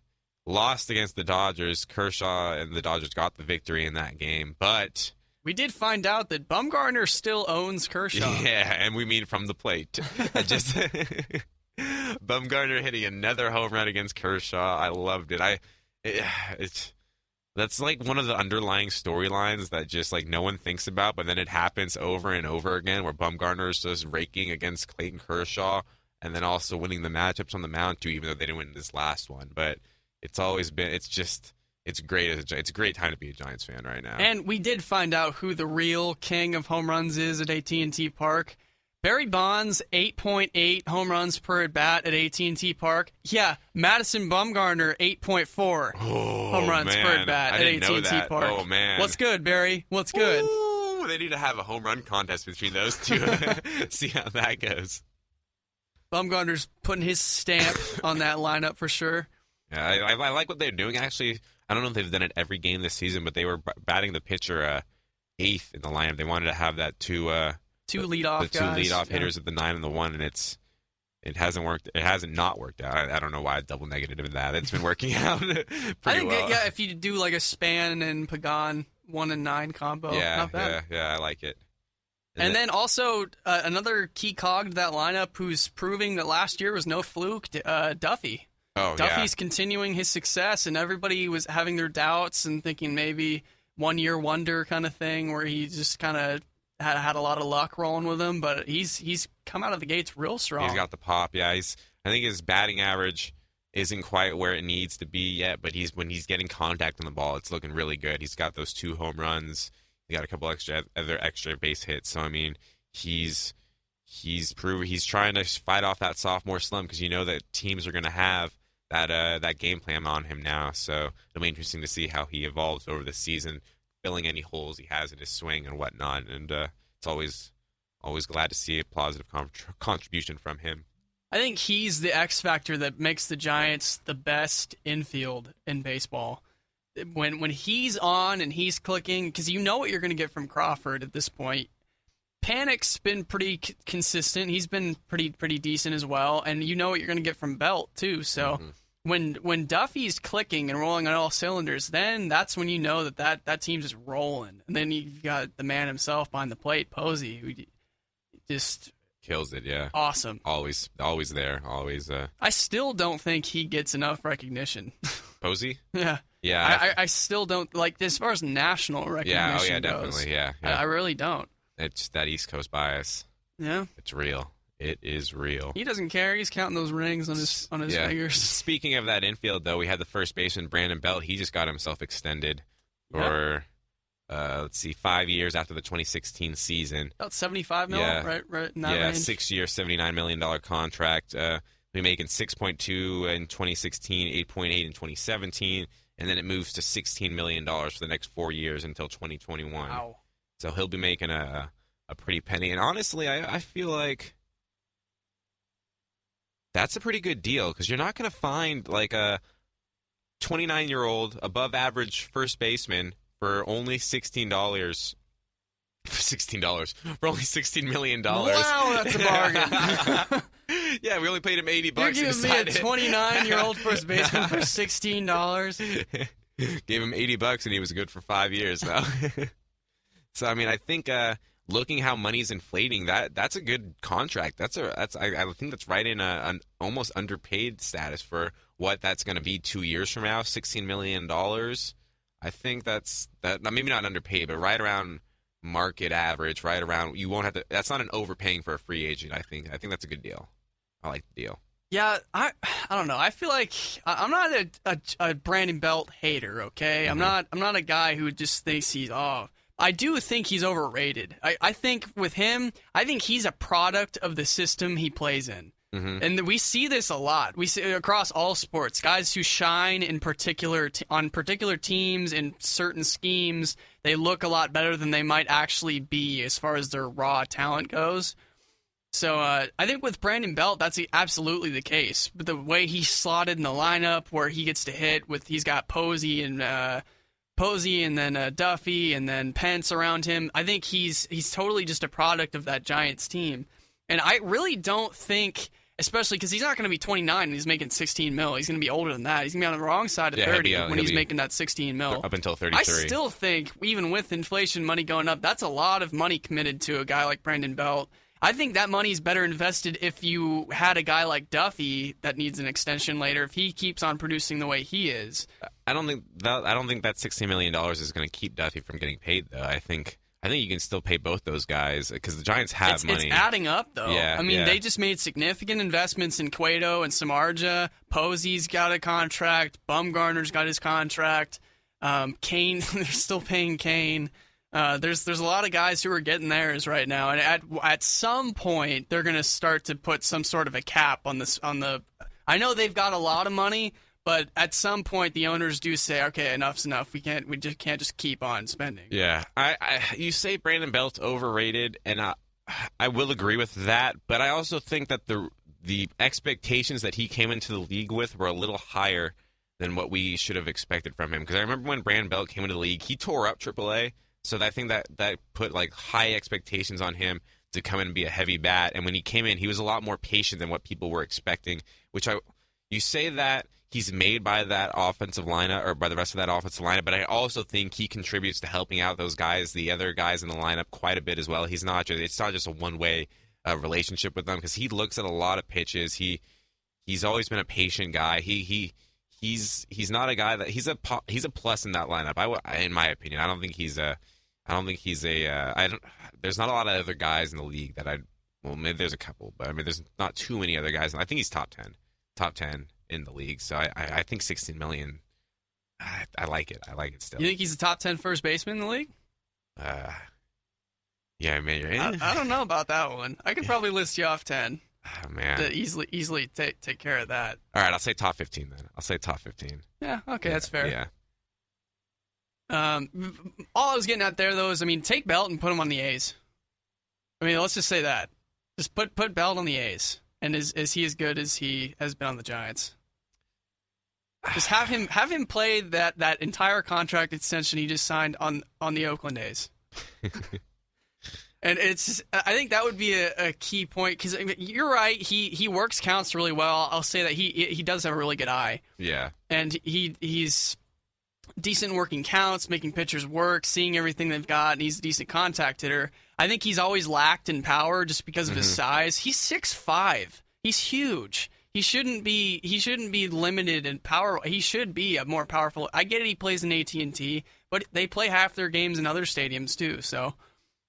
lost against the Dodgers. Kershaw and the Dodgers got the victory in that game, but we did find out that Bumgarner still owns Kershaw. Yeah, and we mean from the plate. Just Bumgarner hitting another home run against Kershaw. I loved it. That's like one of the underlying storylines that just like no one thinks about, but then it happens over and over again where Bumgarner is just raking against Clayton Kershaw and then also winning the matchups on the mound too, even though they didn't win this last one. But it's always been, it's great. It's a great time to be a Giants fan right now. And we did find out who the real king of home runs is at AT&T Park. Barry Bonds, 8.8 home runs per at bat at AT&T Park. Yeah, Madison Bumgarner, 8.4 home runs per at bat at AT&T Park. Oh man, what's good, Barry? What's good? Ooh, they need to have a home run contest between those two. See how that goes. Bumgarner's putting his stamp on that lineup for sure. Yeah, I like what they're doing. Actually, I don't know if they've done it every game this season, but they were batting the pitcher 8th in the lineup. They wanted to have that two leadoff hitters at the 9 and the 1, and it hasn't worked. It hasn't not worked out. I don't know why I double negative that. It's been working out pretty I think well. If you do like a Span and Pagan 1 and 9 combo, not bad. Yeah, I like it. And then also another key cog to that lineup who's proving that last year was no fluke, Duffy. Oh, Duffy's continuing his success, and everybody was having their doubts and thinking maybe one-year wonder kind of thing where he just kind of had a lot of luck rolling with him, but he's come out of the gates real strong. He's got the pop. Yeah, I think his batting average isn't quite where it needs to be yet, but when he's getting contact on the ball, it's looking really good. He's got those 2 home runs. He got a couple extra base hits. So I mean, he's trying to fight off that sophomore slump because you know that teams are going to have that game plan on him now. So it'll be interesting to see how he evolves over the season, filling any holes he has in his swing and whatnot. And it's always glad to see a positive contribution from him. I think he's the X factor that makes the Giants the best infield in baseball. when he's on and he's clicking, because you know what you're going to get from Crawford at this point. Panic's been pretty consistent. He's been pretty decent as well, and you know what you're going to get from Belt too. So when Duffy's clicking and rolling on all cylinders, then that's when you know that team's just rolling. And then you've got the man himself behind the plate, Posey, who just kills it. Yeah, awesome. Always there. Always. I still don't think he gets enough recognition. Posey. Yeah. Yeah. I still don't, like, as far as national recognition Yeah. goes, Definitely. Yeah. I really don't. It's that East Coast bias. Yeah. It's real. It is real. He doesn't care. He's counting those rings on his fingers. Speaking of that infield, though, we had the first baseman, Brandon Belt. He just got himself extended for, 5 years after the 2016 season. About $75 million, right in that range. 6 year, $79 million contract. We making 6.2 in 2016, 8.8 in 2017, and then it moves to $16 million for the next 4 years until 2021. Wow. So he'll be making a pretty penny. And honestly, I feel like that's a pretty good deal because you're not going to find like a 29-year-old above average first baseman for only $16. For only $16 million. Wow, that's a bargain. Yeah, we only paid him $80. You're giving me a 29-year-old first baseman for $16? Gave him $80 and he was good for 5 years now. So I mean, I think looking how money's inflating, that's a good contract. I think that's right in an almost underpaid status for what that's going to be 2 years from now. $16 million. I think that's maybe not underpaid, but right around market average. Right around, you won't have to. That's not an overpaying for a free agent. I think that's a good deal. I like the deal. Yeah, I don't know. I feel like I'm not a Brandon Belt hater. Okay, I'm not a guy who just thinks he's I do think he's overrated. I think with him, I think he's a product of the system he plays in. And we see this a lot. We see it across all sports. Guys who shine in on particular teams in certain schemes, they look a lot better than they might actually be as far as their raw talent goes. So I think with Brandon Belt, that's absolutely the case. But the way he's slotted in the lineup, where he gets to hit he's got Posey and then Duffy and then Pence around him. I think he's totally just a product of that Giants team. And I really don't think, especially because he's not going to be 29 and he's making $16 million. He's going to be older than that. He's going to be on the wrong side of 30 when he's making that $16 million. Up until 33. I still think, even with inflation money going up, that's a lot of money committed to a guy like Brandon Belt. I think that money's better invested if you had a guy like Duffy that needs an extension later, if he keeps on producing the way he is. I don't think that $16 million is going to keep Duffy from getting paid, though. I think you can still pay both those guys because the Giants have money. It's adding up, though. Yeah, they just made significant investments in Cueto and Samardzija. Posey's got a contract. Bumgarner's got his contract. Kane, they're still paying Kane. There's a lot of guys who are getting theirs right now, and at some point they're going to start to put some sort of a cap on this. I know they've got a lot of money, but at some point the owners do say, okay, enough's enough. We just can't just keep on spending. Yeah, you say Brandon Belt's overrated, and I will agree with that, but I also think that the expectations that he came into the league with were a little higher than what we should have expected from him. Because I remember when Brandon Belt came into the league, he tore up AAA. So I think that put like high expectations on him to come in and be a heavy bat. And when he came in, he was a lot more patient than what people were expecting. You say that he's made by that offensive lineup or by the rest of that offensive lineup, but I also think he contributes to helping out those guys, the other guys in the lineup, quite a bit as well. It's not just a one-way relationship with them because he looks at a lot of pitches. He's always been a patient guy. He's not a guy that he's a plus in that lineup. In my opinion, I don't think he's a. There's not a lot of other guys in the league that maybe there's a couple, but I mean, there's not too many other guys. I think he's top 10 in the league. So I think $16 million. I like it. I like it still. You think he's a top 10 first baseman in the league? Yeah, man. I don't know about that one. I could probably list you off 10. Oh, man. To easily take care of that. All right, I'll say top 15 then. I'll say top 15. Yeah, okay, that's fair. Yeah. All I was getting at there, though, is, take Belt and put him on the A's. Let's just say that. Just put Belt on the A's. And is he as good as he has been on the Giants? Just have him play that entire contract extension he just signed on the Oakland A's. And I think that would be a key point, because you're right. He works counts really well. I'll say that he does have a really good eye. Yeah. And he's decent working counts, making pitchers work, seeing everything they've got, and he's a decent contact hitter. I think he's always lacked in power just because of his size. He's 6'5". He's huge. He shouldn't be limited in power. He should be a more powerful. I get it. He plays in AT&T, but they play half their games in other stadiums too. So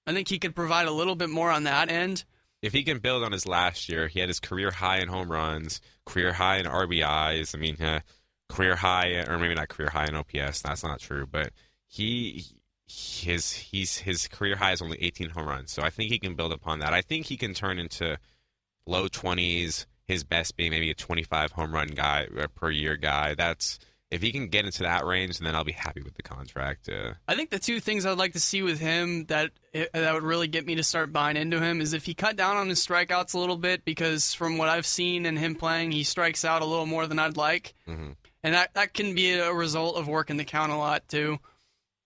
I think he could provide a little bit more on that end. If he can build on his last year, he had his career high in home runs, career high in RBIs. I mean, career high, or maybe not career high in OPS. That's not true, but his career high is only 18 home runs. So I think he can build upon that. I think he can turn into low 20s. His best being maybe a 25 home run guy per year guy. If he can get into that range, then I'll be happy with the contract. I think the two things I'd like to see with him that would really get me to start buying into him is if he cut down on his strikeouts a little bit, because from what I've seen in him playing, he strikes out a little more than I'd like. Mm-hmm. And that can be a result of working the count a lot too.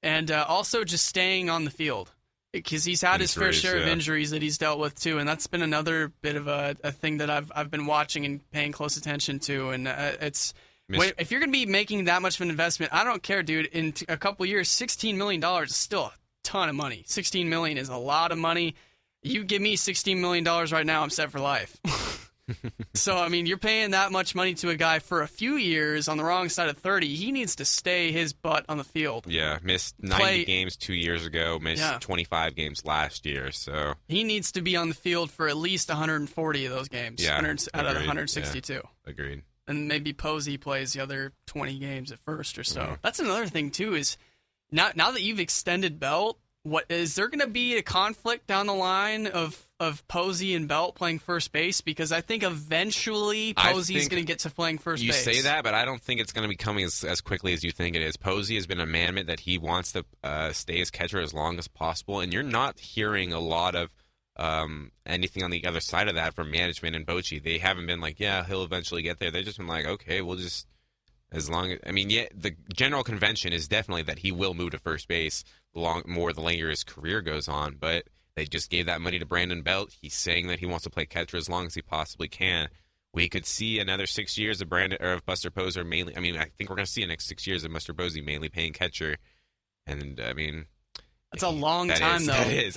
And also just staying on the field, because he's had his fair share of injuries that he's dealt with too, and that's been another bit of a thing that I've been watching and paying close attention to. And if you're going to be making that much of an investment, I don't care, dude. In a couple years, $16 million is still a ton of money. $16 million is a lot of money. You give me $16 million right now, I'm set for life. So, I mean, you're paying that much money to a guy for a few years on the wrong side of 30. He needs to stay his butt on the field. Yeah, missed 90 games 2 years ago, missed 25 games last year. So he needs to be on the field for at least 140 of those games out of the 162. Yeah, agreed. And maybe Posey plays the other 20 games at first or so. Mm-hmm. That's another thing, too, is now that you've extended Belt, is there going to be a conflict down the line of Posey and Belt playing first base? Because I think eventually Posey's going to get to playing first base. You say that, but I don't think it's going to be coming as quickly as you think it is. Posey has been a man that he wants to stay as catcher as long as possible, and you're not hearing a lot of anything on the other side of that from management and Bochy. They haven't been like, yeah, he'll eventually get there. They've just been like, okay, we'll just, as long as, I mean, yeah, the general convention is definitely that he will move to first base the longer his career goes on, but they just gave that money to Brandon Belt. He's saying that he wants to play catcher as long as he possibly can. We could see another 6 years of Buster Posey mainly. I mean, I think we're going to see the next 6 years of Buster Posey mainly paying catcher. And I mean, that's a long time, though. That is.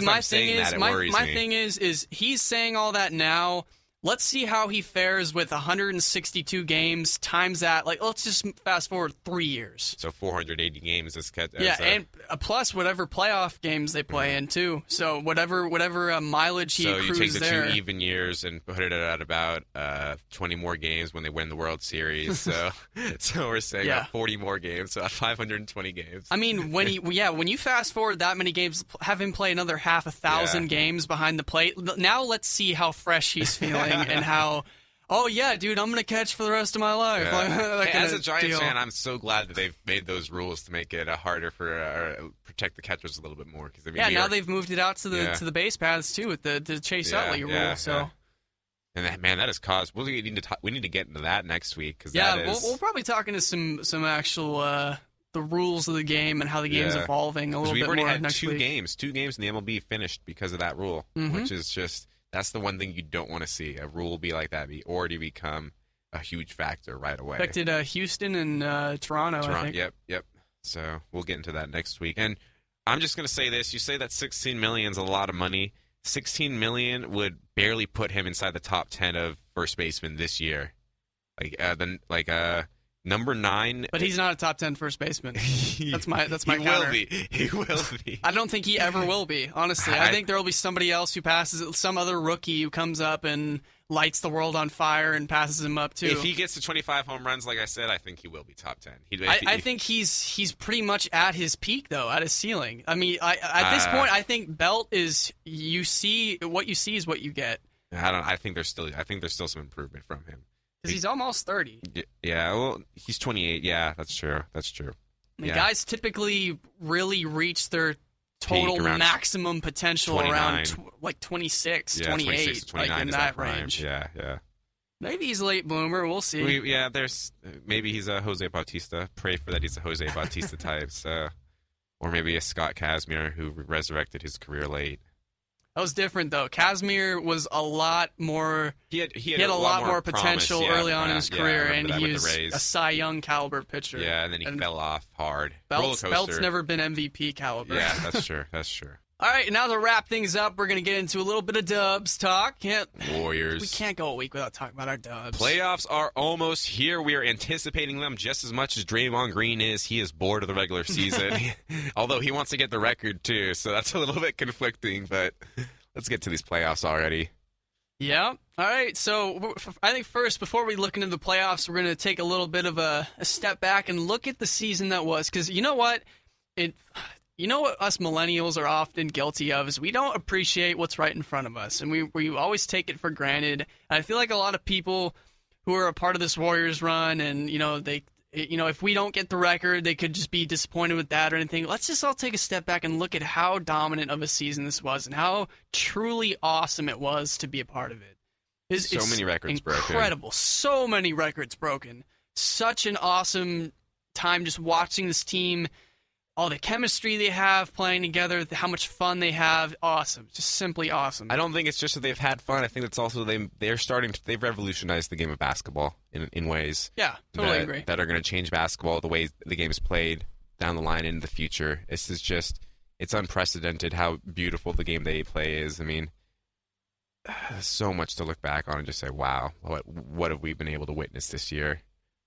My thing is he's saying all that now. Let's see how he fares with 162 games times that. Like, let's just fast forward 3 years. So 480 games as and plus whatever playoff games they play in too. So whatever mileage he accrues there. So you take the 2 even years and put it at about 20 more games when they win the World Series. So we're saying about 40 more games. So 520 games. I mean, when you fast forward that many games, have him play another half 1,000 games behind the plate. Now let's see how fresh he's feeling. And how, oh yeah, dude, I'm gonna catch for the rest of my life. Yeah. As a Giants fan, I'm so glad that they've made those rules to make it harder for protect the catchers a little bit more. Because now they've moved it out to the base paths too with the Chase Utley rule. So, and that has caused. We need to get into that next week because we'll probably talk into some actual the rules of the game and how the game's evolving a little bit more next week. We've already had two games in the MLB finished because of that rule, which is just. That's the one thing you don't want to see, a rule be like that, already become a huge factor right away. Affected Houston and Toronto, I think. Yep. So we'll get into that next week. And I'm just going to say this. You say that $16 million is a lot of money. $16 million would barely put him inside the top 10 of first basemen this year. Number 9. But he's not a top 10 first baseman. That's my counter. He will be. I don't think he ever will be, honestly. I think there will be somebody else who passes it, some other rookie who comes up and lights the world on fire and passes him up too. If he gets to 25 home runs, like I said, I think he will be top 10. I think he's pretty much at his peak, though, at his ceiling. I mean, at this point, I think Belt is what you see is what you get. I think there's still some improvement from him. Because he's almost 30. Yeah, well, he's 28. Yeah, that's true. Guys typically really reach their total maximum potential 29. around 26, 28, 26 to 29 like in is that prime. range. Yeah. Maybe he's a late bloomer. We'll see. There's maybe he's a Jose Bautista. Pray for that he's a Jose Bautista type. So, or maybe a Scott Kazmir who resurrected his career late. That was different though. Kazmir was a lot more. He had a lot more potential early on in his career, and he was a Cy Young caliber pitcher. Yeah, and then he fell off hard. Belt's never been MVP caliber. Yeah, that's true. That's true. All right, now to wrap things up, we're going to get into a little bit of Dubs talk. Warriors. We can't go a week without talking about our Dubs. Playoffs are almost here. We are anticipating them just as much as Draymond Green is. He is bored of the regular season, although he wants to get the record too, so that's a little bit conflicting, but let's get to these playoffs already. Yeah. All right, so I think first, before we look into the playoffs, we're going to take a little bit of a step back and look at the season that was, because you know what? You know what us millennials are often guilty of is we don't appreciate what's right in front of us, and we always take it for granted. And I feel like a lot of people who are a part of this Warriors run, and if we don't get the record, they could just be disappointed with that or anything. Let's just all take a step back and look at how dominant of a season this was, and how truly awesome it was to be a part of it. It's many records broken. Incredible, so many records broken. Such an awesome time just watching this team. All the chemistry they have playing together, how much fun they have, awesome. Just simply awesome. I don't think it's just that they've had fun. I think it's also they've revolutionized the game of basketball in ways. Yeah, totally agree. That are going to change basketball, the way the game is played down the line in the future. It's unprecedented how beautiful the game they play is. I mean, so much to look back on and just say, wow, what have we been able to witness this year?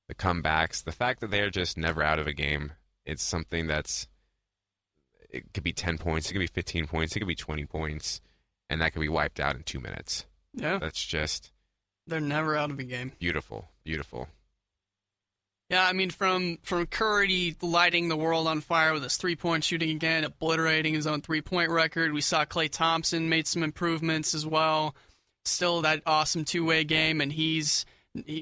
The comebacks, the fact that they're just never out of a game. It's something it could be 10 points, it could be 15 points, it could be 20 points, and that could be wiped out in 2 minutes. Yeah. That's just... They're never out of a game. Beautiful, beautiful. Yeah, I mean, from Curry lighting the world on fire with his three-point shooting again, obliterating his own three-point record. We saw Klay Thompson made some improvements as well. Still that awesome two-way game, and he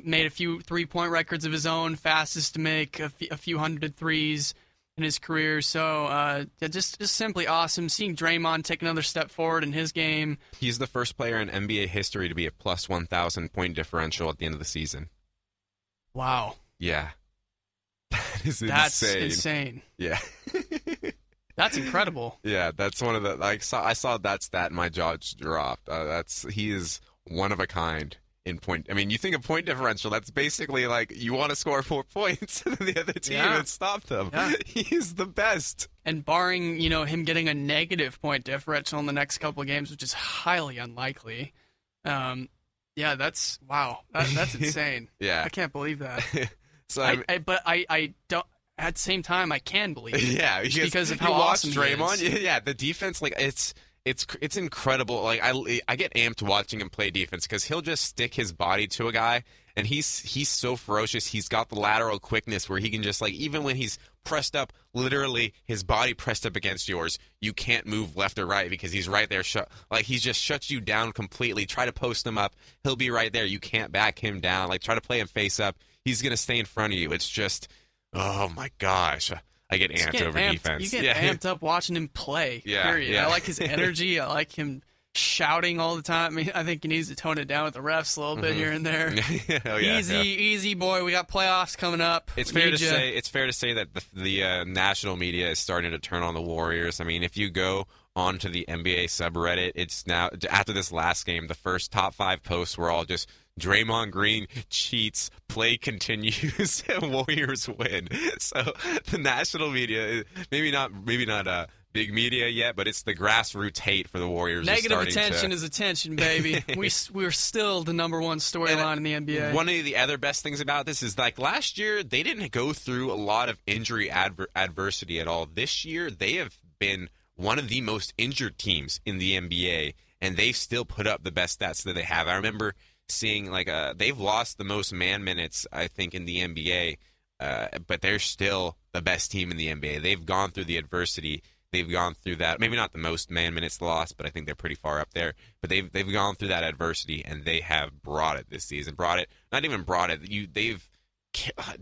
made a few three-point records of his own, fastest to make a few hundred threes in his career. So just simply awesome. Seeing Draymond take another step forward in his game. He's the first player in NBA history to be a plus 1,000 point differential at the end of the season. Wow. Yeah. That's insane. Yeah. That's incredible. Yeah, that's one of the... I saw that stat and my jaw dropped. He is one of a kind. In point, I mean, you think of point differential, that's basically like you want to score 4 points to the other team and stop them. Yeah. He's the best. And barring, him getting a negative point differential in the next couple of games, which is highly unlikely. That's wow. That's insane. Yeah. I can't believe that. So I don't. At the same time, I can believe it. Yeah, because of how awesome Draymond. He is. Yeah, the defense, it's incredible. Like I get amped watching him play defense because he'll just stick his body to a guy, and he's so ferocious. He's got the lateral quickness where he can just even when he's pressed up, literally his body pressed up against yours, you can't move left or right because he's right there. He just shuts you down completely. Try to post him up, he'll be right there. You can't back him down. Try to play him face up, he's gonna stay in front of you. It's just, oh my gosh. I get amped over defense. You get amped up watching him play, period. Yeah. I like his energy. I like him shouting all the time. I mean, I think he needs to tone it down with the refs a little bit here and there. Easy, boy. We got playoffs coming up. It's fair to say that the national media is starting to turn on the Warriors. I mean, if you go onto the NBA subreddit, it's now, after this last game, the first top 5 posts were all just Draymond Green cheats, play continues, and Warriors win. So the national media, maybe not big media yet, but it's the grassroots hate for the Warriors. Negative attention is attention, baby. We're still the number one storyline in the NBA. One of the other best things about this is last year they didn't go through a lot of injury adversity at all. This year they have been one of the most injured teams in the NBA, and they've still put up the best stats that they have. I remember seeing they've lost the most man minutes, I think, in the NBA, but they're still the best team in the NBA. They've gone through the adversity. They've gone through that. Maybe not the most man minutes lost, but I think they're pretty far up there. But they've gone through that adversity, and they have brought it this season. They've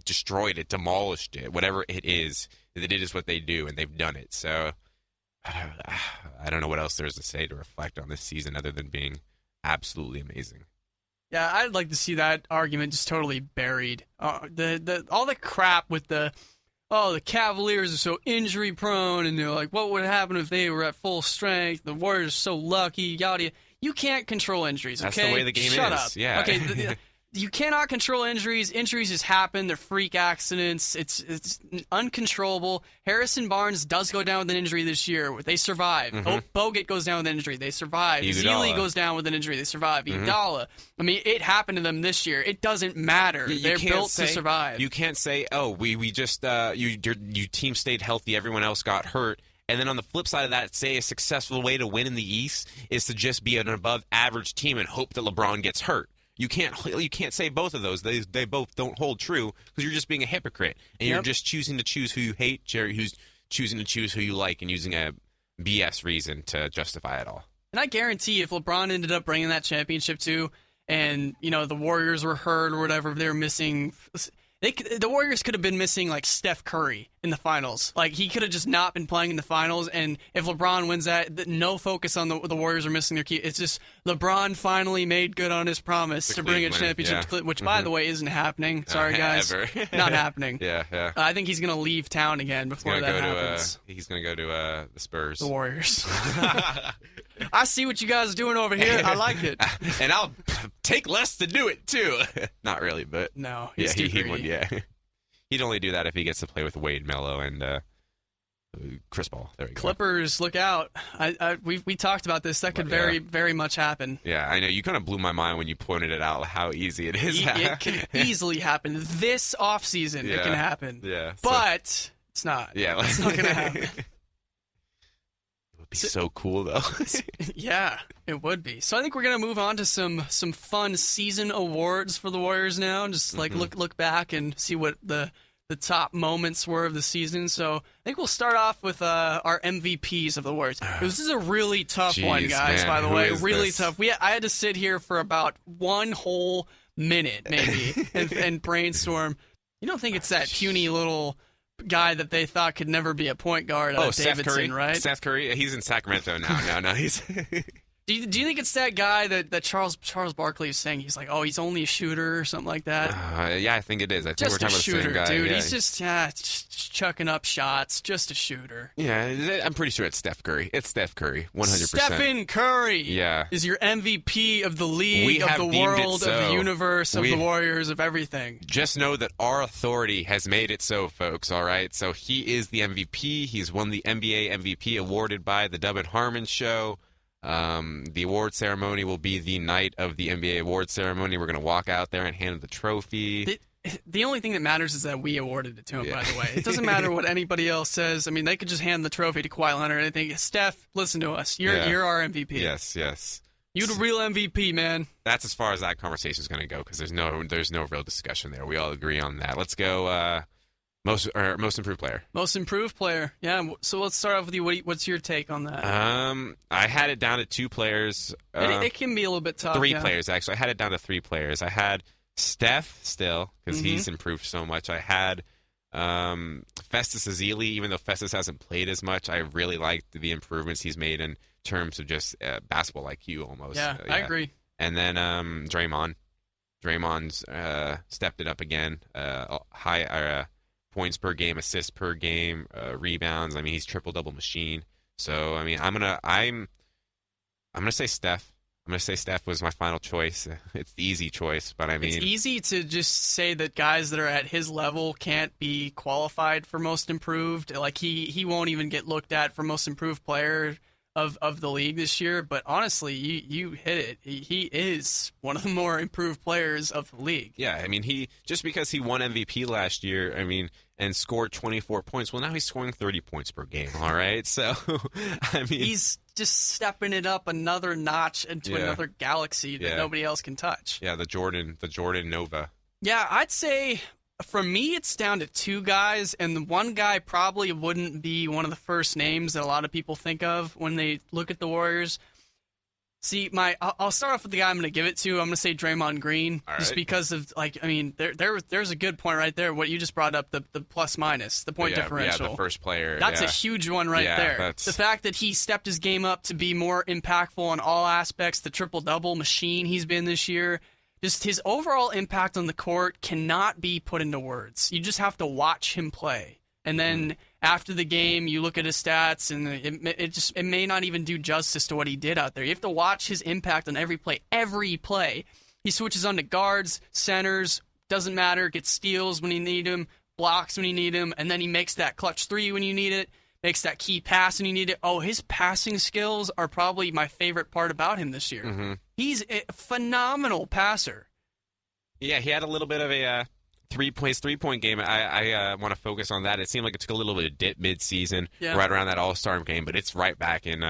destroyed it, demolished it, whatever it is. It is what they do, and they've done it. So I don't know what else there is to say to reflect on this season other than being absolutely amazing. Yeah, I'd like to see that argument just totally buried. All the crap with the Cavaliers are so injury prone, and they're like, what would happen if they were at full strength? The Warriors are so lucky, yada. You can't control injuries, okay? That's the way the game Shut is. up. Yeah. Okay, you cannot control injuries. Injuries just happen. They're freak accidents. It's uncontrollable. Harrison Barnes does go down with an injury this year. They survive. Bogut goes down with an injury. They survive. Zealy goes down with an injury. They survive. Iguodala. I mean, it happened to them this year. It doesn't matter. They're built to survive. You can't say, oh, we just your team stayed healthy. Everyone else got hurt. And then on the flip side of that, say a successful way to win in the East is to just be an above-average team and hope that LeBron gets hurt. You can't say both of those. They both don't hold true because you're just being a hypocrite. And you're just choosing to choose who you hate, Jerry, who's choosing to choose who you like and using a BS reason to justify it all. And I guarantee if LeBron ended up bringing that championship too, and, the Warriors were hurt or whatever, they were missing... the Warriors could have been missing, like, Steph Curry in the finals. Like, he could have just not been playing in the finals, and if LeBron wins that, no focus on the Warriors are missing their key. It's just LeBron finally made good on his promise to bring a championship to Cleveland, which, by the way, isn't happening. Sorry, guys. Ever. Not happening. Yeah. I think he's going to leave town again before that happens. He's going to go to the Spurs. The Warriors. I see what you guys are doing over here. I like it. And I'll take less to do it, too. Not really, but... No, he would, yeah. He'd only do that if he gets to play with Wade, Melo, and Chris Paul. There we go. Clippers, look out. We talked about this. That could very much happen. Yeah, I know. You kind of blew my mind when you pointed it out, how easy it is. It can easily happen. This offseason, it can happen. Yeah. But it's not. Yeah. It's not going to happen. It would be so cool, though. Yeah, it would be. So I think we're going to move on to some fun season awards for the Warriors now. Just like look back and see what the top moments were of the season. So I think we'll start off with our MVPs of the Warriors. This is a really tough one, guys, man. By the way. Really this? Tough. I had to sit here for about one whole minute, maybe, and brainstorm. You don't think it's that puny little guy that they thought could never be a point guard? Seth Davidson, Curry, right? Seth Curry. He's in Sacramento now. No, he's... Do you think it's that guy that Charles Barkley is saying? He's like, oh, he's only a shooter or something like that? Yeah, I think it is. I think just we're talking a shooter, about the same guy. dude. Yeah. He's just chucking up shots. Just a shooter. Yeah, I'm pretty sure it's Steph Curry. It's Steph Curry, 100%. Stephen Curry is your MVP of the league, of the world, of the universe, of the Warriors, of everything. Just know that our authority has made it so, folks, all right? So he is the MVP. He's won the NBA MVP awarded by the N Harmon Show. The award ceremony will be the night of the NBA award ceremony. We're going to walk out there and hand the trophy. The only thing that matters is that we awarded it to him, by the way. It doesn't matter what anybody else says. I mean, they could just hand the trophy to Kawhi Leonard and think, Steph, listen to us. You're our MVP. Yes. You're the real MVP, man. That's as far as that conversation is going to go because there's no real discussion there. We all agree on that. Let's go most improved player. Most improved player. Yeah. So let's start off with you. What's your take on that? I had it down to 2 players. It can be a little bit tough. 3 players, actually. I had it down to 3 players. I had Steph still because he's improved so much. I had Festus Ezeli, even though Festus hasn't played as much. I really liked the improvements he's made in terms of just basketball IQ almost. Yeah, I agree. And then Draymond. Draymond's stepped it up again. High points per game, assists per game, rebounds. I mean, he's triple-double machine. So, I mean, I'm gonna say Steph. I'm going to say Steph was my final choice. It's the easy choice, but I mean... It's easy to just say that guys that are at his level can't be qualified for most improved. Like, he won't even get looked at for most improved player of the league this year. But honestly, you hit it. He is one of the more improved players of the league. Yeah, I mean, just because he won MVP last year, I mean, and scored 24 points, well, now he's scoring 30 points per game, all right? So, I mean... He's just stepping it up another notch into another galaxy that nobody else can touch. Yeah, the Jordan Nova. Yeah, I'd say for me it's down to 2 guys, and the one guy probably wouldn't be one of the first names that a lot of people think of when they look at the Warriors. See, I'll start off with the guy I'm going to give it to. I'm going to say Draymond Green, just because of, like, I mean, there's a good point right there. What you just brought up, the plus-minus, the point differential. Yeah, the first player. That's a huge one right there. That's... The fact that he stepped his game up to be more impactful on all aspects, the triple-double machine he's been this year, just his overall impact on the court cannot be put into words. You just have to watch him play. And then after the game, you look at his stats, and it may not even do justice to what he did out there. You have to watch his impact on every play. Every play. He switches on to guards, centers, doesn't matter, gets steals when you need him, blocks when you need him, and then he makes that clutch three when you need it, makes that key pass when you need it. Oh, his passing skills are probably my favorite part about him this year. Mm-hmm. He's a phenomenal passer. Yeah, he had a little bit of a three-point game. I want to focus on that. It seemed like it took a little bit of dip mid-season, right around that All-Star game, but it's right back in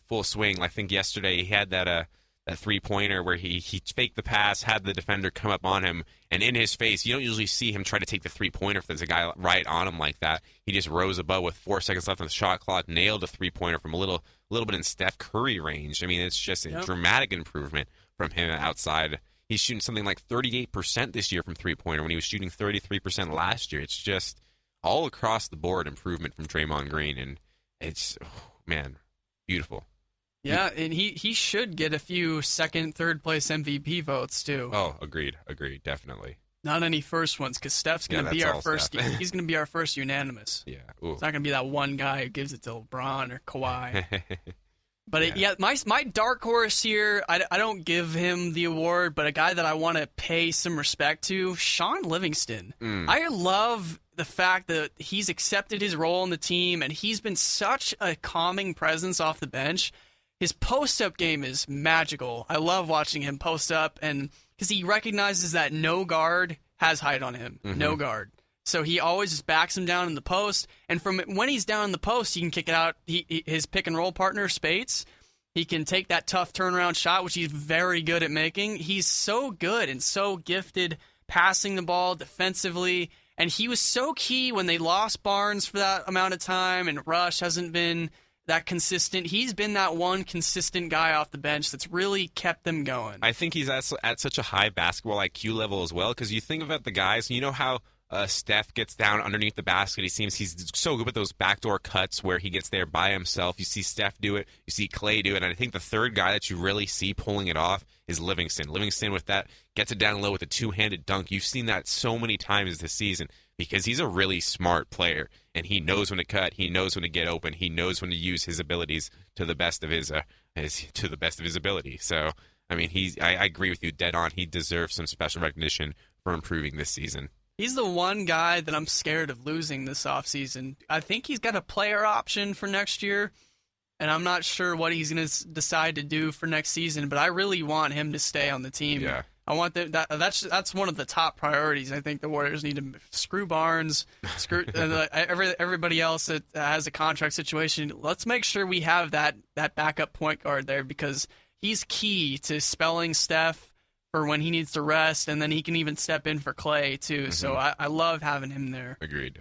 full swing. I think yesterday he had that three-pointer where he faked the pass, had the defender come up on him, and in his face, you don't usually see him try to take the three-pointer if there's a guy right on him like that. He just rose above with 4 seconds left on the shot clock, nailed a three-pointer from a little bit in Steph Curry range. I mean, it's just a dramatic improvement from him outside. He's shooting something like 38% this year from three-pointer when he was shooting 33% last year. It's just all across the board improvement from Draymond Green, and it's, man, beautiful. Yeah, and he should get a few second, third place MVP votes too. Oh, agreed, definitely. Not any first ones, because Steph's going to be our first. He's going to be our first unanimous. Yeah, it's not going to be that one guy who gives it to LeBron or Kawhi. But my dark horse here, I don't give him the award, but a guy that I want to pay some respect to, Sean Livingston. I love the fact that he's accepted his role in the team, and he's been such a calming presence off the bench. His post-up game is magical. I love watching him post up, and because he recognizes that no guard has height on him. Mm-hmm. No guard. So he always just backs him down in the post, and from when he's down in the post, he can kick it out. His pick-and-roll partner, Spates, he can take that tough turnaround shot, which he's very good at making. He's so good and so gifted passing the ball defensively, and he was so key when they lost Barnes for that amount of time, and Rush hasn't been that consistent. He's been that one consistent guy off the bench that's really kept them going. I think he's at such a high basketball IQ level as well, because you think about the guys, you know how Steph gets down underneath the basket. He's so good with those backdoor cuts where he gets there by himself. You see Steph do it. You see Clay do it. And I think the third guy that you really see pulling it off is Livingston. Livingston with that gets it down low with a two-handed dunk. You've seen that so many times this season because he's a really smart player, and he knows when to cut. He knows when to get open. He knows when to use his abilities to the best of his ability. So, I mean, I agree with you dead on. He deserves some special recognition for improving this season. He's the one guy that I'm scared of losing this offseason. I think he's got a player option for next year, and I'm not sure what he's going to decide to do for next season, but I really want him to stay on the team. Yeah. I want that's one of the top priorities. I think the Warriors need to screw Barnes, screw everybody else that has a contract situation. Let's make sure we have that backup point guard there, because he's key to spelling Steph for when he needs to rest, and then he can even step in for Clay too. Mm-hmm. So I love having him there. Agreed.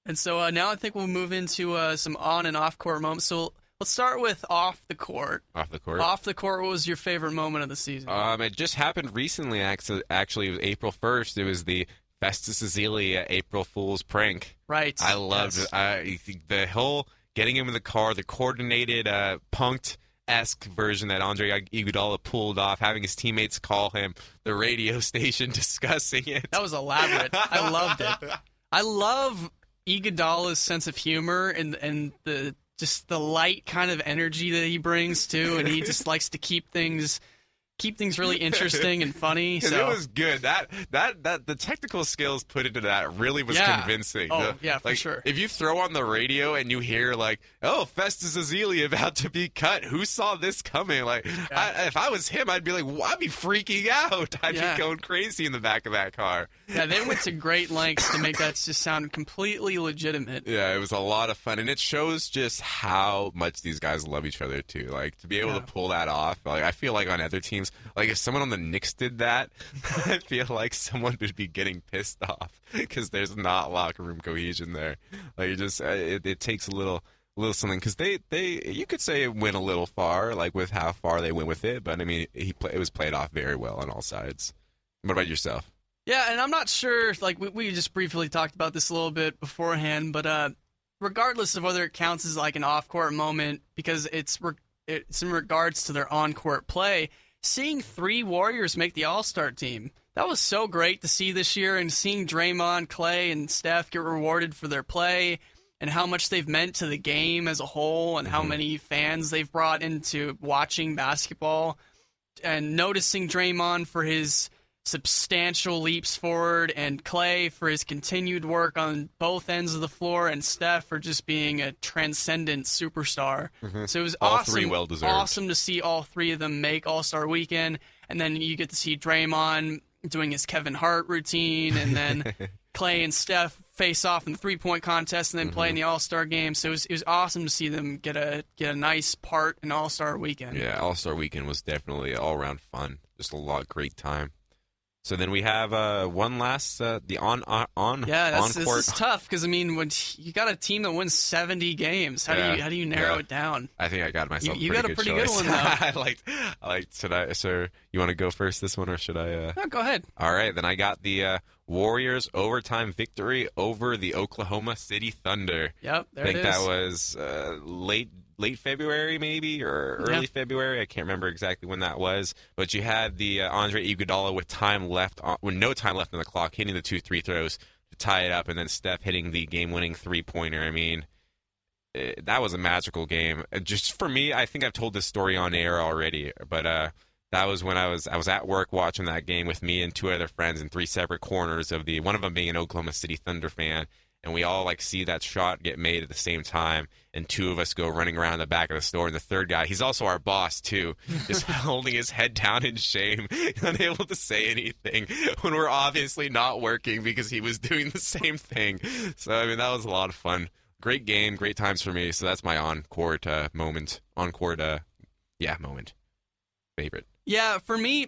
And so now I think we'll move into some on and off court moments. So let's start with off the court. Off the court, what was your favorite moment of the season? It just happened recently. Actually, it was April 1st. It was the Festus Ezeli April Fool's prank. Right. I loved it. The whole getting him in the car, the coordinated, punked-esque version that Andre Iguodala pulled off, having his teammates call him, the radio station discussing it. That was elaborate. I loved it. I love Iguodala's sense of humor and the just the light kind of energy that he brings too, and he just likes to keep things really interesting and funny. So it was good. That the technical skills put into that really was convincing. Oh, for sure. If you throw on the radio and you hear like, "Oh, Festus Ezeli about to be cut. Who saw this coming?" Like, if I was him, I'd be like, I'd be freaking out. I'd be going crazy in the back of that car. Yeah, they went to great lengths to make that just sound completely legitimate. Yeah, it was a lot of fun, and it shows just how much these guys love each other too. Like, to be able to pull that off. Like, I feel like on other teams, like if someone on the Knicks did that, I feel like someone would be getting pissed off because there's not locker room cohesion there. Like, it takes a little something, because they you could say it went a little far, like with how far they went with it. But I mean, it was played off very well on all sides. What about yourself? Yeah, and I'm not sure, like, we just briefly talked about this a little bit beforehand, but regardless of whether it counts as, like, an off-court moment, because it's in regards to their on-court play, seeing 3 Warriors make the All-Star team. That was so great to see this year, and seeing Draymond, Clay, and Steph get rewarded for their play and how much they've meant to the game as a whole and how many fans they've brought into watching basketball, and noticing Draymond for his substantial leaps forward and Clay for his continued work on both ends of the floor and Steph for just being a transcendent superstar. So it was All awesome, 3 well-deserved. awesome to see all 3 of them make All-Star Weekend, and then you get to see Draymond doing his Kevin Hart routine, and then Clay and Steph face off in the 3-point contest and then play in the All-Star game. So it was awesome to see them get a nice part in All-Star Weekend. Yeah, All-Star Weekend was definitely all-around fun. Just a lot great time. So then we have one last the on-court. This is tough because when you got a team that wins 70 games, how do you narrow it down? I think I got myself. You got a pretty good one though. I liked. Should I, sir? You want to go first this one, or should I? No, go ahead. All right, then I got the Warriors overtime victory over the Oklahoma City Thunder. Yep, there I think it is. that was late February, maybe, or early February. I can't remember exactly when that was. But you had the Andre Iguodala with no time left on the clock, hitting the 2 free throws to tie it up, and then Steph hitting the game-winning 3-pointer. That was a magical game. Just for me, I think I've told this story on air already, but that was when I was at work watching that game with me and 2 other friends in 3 separate corners of one of them being an Oklahoma City Thunder fan. And we all see that shot get made at the same time, and 2 of us go running around the back of the store, and the third guy, he's also our boss too, just holding his head down in shame, unable to say anything when we're obviously not working because he was doing the same thing. So that was a lot of fun. Great game, great times for me. So that's my on-court moment. Moment. Favorite. Yeah, for me,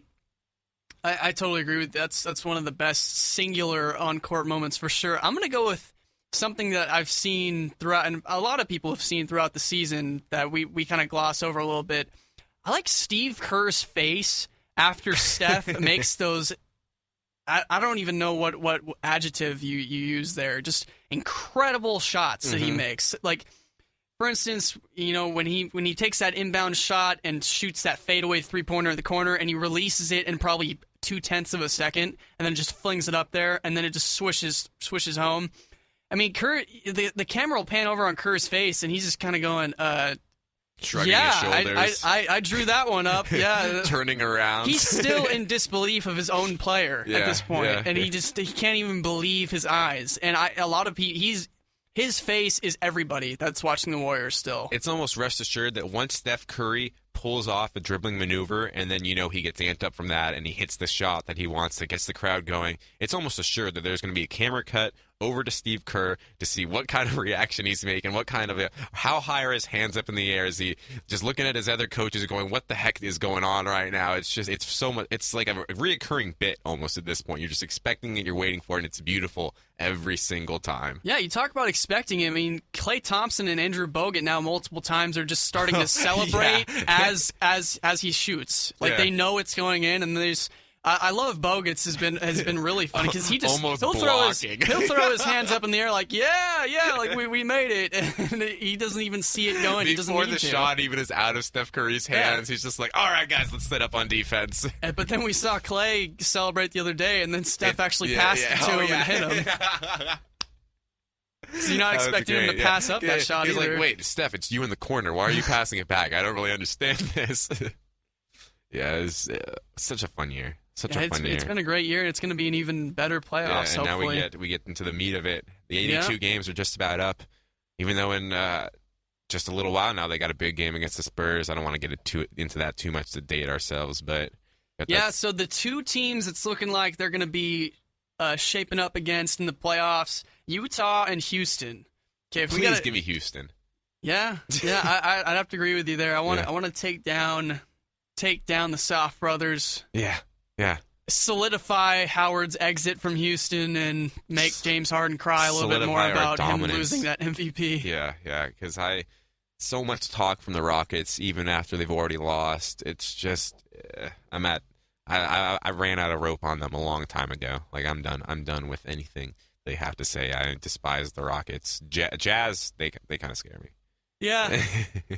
I totally agree with that. That's one of the best singular on-court moments for sure. I'm going to go with something that I've seen throughout, and a lot of people have seen throughout the season that we kind of gloss over a little bit. I like Steve Kerr's face after Steph makes those. I don't even know what adjective you use there. Just incredible shots that he makes. Like, for instance, when he takes that inbound shot and shoots that fadeaway 3-pointer in the corner, and he releases it in probably 0.2 of a second, and then just flings it up there, and then it just swishes home. Kerr, the camera will pan over on Kerr's face, and he's just kind of going, shrugging his shoulders. I drew that one up. Yeah, turning around. He's still in disbelief of his own player at this point, and he can't even believe his eyes. And a lot of people, his face is everybody that's watching the Warriors still. It's almost rest assured that once Steph Curry pulls off a dribbling maneuver, and then he gets amped up from that, and he hits the shot that he wants that gets the crowd going, it's almost assured that there's going to be a camera cut over to Steve Kerr to see what kind of reaction he's making, how high are his hands up in the air? Is he just looking at his other coaches going, what the heck is going on right now? It's so much. It's like a reoccurring bit almost at this point. You're just expecting it, you're waiting for it, and it's beautiful every single time. Yeah, you talk about expecting it. Klay Thompson and Andrew Bogut now multiple times are just starting to celebrate as he shoots. They know it's going in, and there's. I love Bogut's has been really funny because he just he'll throw his hands up in the air like we made it, and he doesn't even see it going. He doesn't Before need the to. shot even is out of Steph Curry's hands, he's just like, all right guys, let's set up on defense. But then we saw Clay celebrate the other day, and then Steph actually passed it to him and hit him. So you're not expecting him to pass up that shot he's either. Like, wait, Steph, it's you in the corner. Why are you passing it back? I don't really understand this. It's such a fun year. It's been a great year, and it's going to be an even better playoffs. And hopefully. now we get into the meat of it. The 82 games are just about up, even though in just a little while now they got a big game against the Spurs. I don't want to get into that too much to date ourselves, but so the 2 teams it's looking like they're going to be shaping up against in the playoffs: Utah and Houston. Okay, please give me Houston. Yeah, I'd have to agree with you there. I want to take down the Soft brothers. Yeah. Solidify Howard's exit from Houston and make James Harden cry a little bit more about him losing that MVP. Yeah, because so much talk from the Rockets even after they've already lost. It's just I ran out of rope on them a long time ago. Like I'm done with anything they have to say. I despise the Rockets. Jazz, they kind of scare me. Yeah.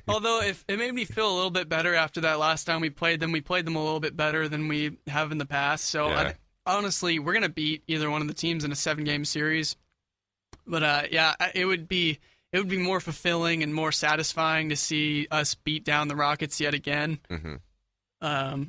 Although if it made me feel a little bit better after that last time we played them a little bit better than we have in the past. So Yeah. honestly, we're gonna beat either one of the teams in a 7-game series. But it would be more fulfilling and more satisfying to see us beat down the Rockets yet again. Mm-hmm.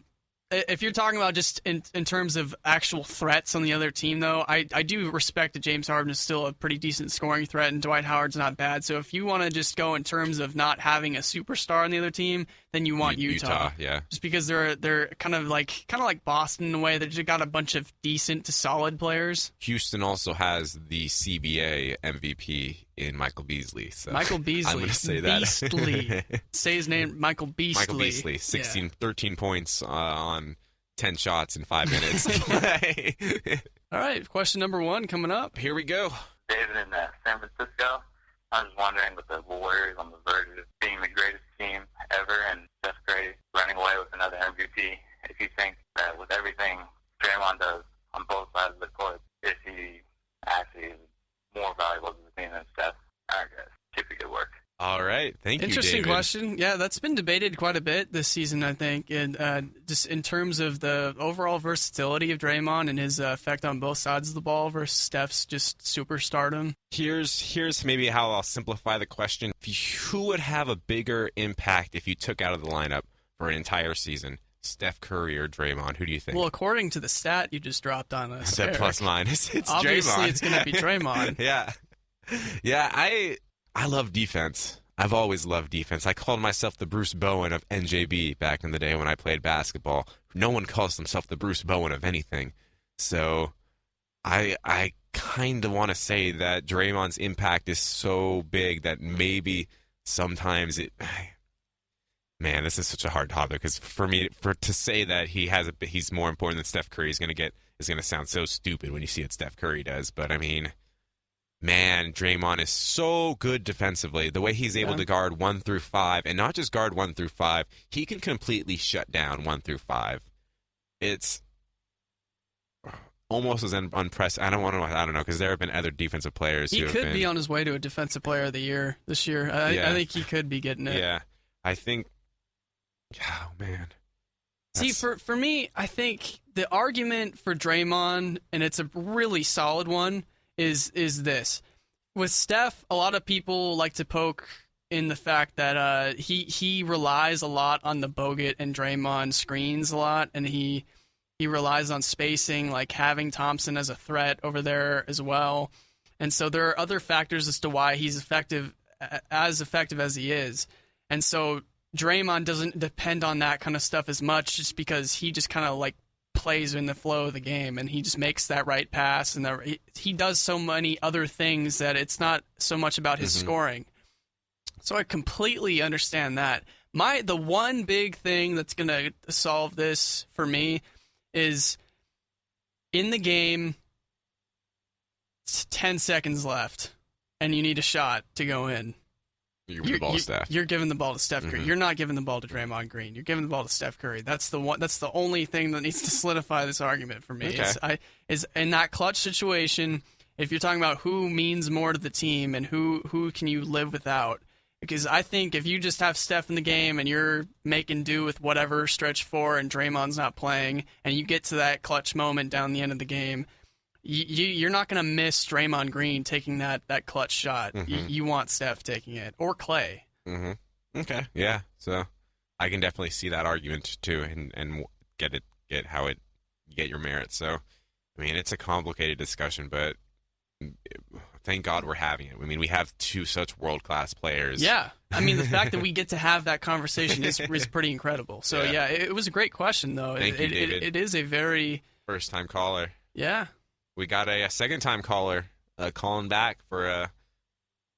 If you're talking about just in terms of actual threats on the other team, though, I do respect that James Harden is still a pretty decent scoring threat, and Dwight Howard's not bad. So if you want to just go in terms of not having a superstar on the other team, then you want Utah. Yeah. Just because they're kind of like Boston in a way. They just got a bunch of decent to solid players. Houston also has the CBA MVP in Michael Beasley. So Michael Beasley. I'm going to say that. Beastly. Say his name, Michael Beasley. Michael Beasley, 13 points on 10 shots in 5 minutes. All right, question number 1 coming up. Here we go. David in San Francisco. I was wondering, with the Warriors on the verge of being the greatest team ever and Steph Curry running away with another MVP, if you think that with everything Draymond does on both sides of the court, if he actually is more valuable to the team than Steph, I guess. Keep the good work. All right. Thank you, Interesting David. question. Yeah, that's been debated quite a bit this season, I think, and just in terms of the overall versatility of Draymond and his effect on both sides of the ball versus Steph's just superstardom. Here's maybe how I'll simplify the question. Who would have a bigger impact if you took out of the lineup for an entire season? Steph Curry or Draymond? Who do you think? Well, according to the stat you just dropped on us, that plus minus, it's obviously Draymond. It's going to be Draymond. Yeah. I love defense. I've always loved defense. I called myself the Bruce Bowen of NJB back in the day when I played basketball. No one calls themselves the Bruce Bowen of anything. So I kind of want to say that Draymond's impact is so big that maybe sometimes it... Man, this is such a hard topic because to say that he's more important than Steph Curry is going to sound so stupid when you see what Steph Curry does. But I mean, man, Draymond is so good defensively. The way he's able to guard 1 through 5, and not just guard 1 through 5, he can completely shut down 1 through 5. It's almost as unprecedented. I don't know, because there have been other defensive players He who have could been, be on his way to a Defensive Player of the Year this year. I think he could be getting it. Yeah, I think. Oh man. See, for me, I think the argument for Draymond, and it's a really solid one, is this. With Steph, a lot of people like to poke in the fact that he relies a lot on the Bogut and Draymond screens a lot, and he relies on spacing, like having Thompson as a threat over there as well. And so there are other factors as to why he's as effective as he is. And so Draymond doesn't depend on that kind of stuff as much, just because he just kind of like plays in the flow of the game, and he just makes that right pass, and he does so many other things that it's not so much about his scoring. So I completely understand that. The one big thing that's going to solve this for me is in the game, it's 10 seconds left, and you need a shot to go in. You're giving the ball to Steph. You're giving the ball to Steph Curry. You're not giving the ball to Draymond Green. You're giving the ball to Steph Curry. That's the only thing that needs to solidify this argument for me. Okay. Is in that clutch situation, if you're talking about who means more to the team and who can you live without. Because I think if you just have Steph in the game and you're making do with whatever stretch 4 and Draymond's not playing, and you get to that clutch moment down the end of the game, you're not going to miss Draymond Green taking that clutch shot. You want Steph taking it, or Clay. Okay, yeah. So I can definitely see that argument too, and get your merit. So I mean, it's a complicated discussion, but thank God we're having it. I mean, we have 2 such world-class players. Yeah, I mean, the fact that we get to have that conversation is pretty incredible. So yeah, it was a great question though. Thank you, David. It is a very first-time caller. Yeah. We got a second-time caller calling back for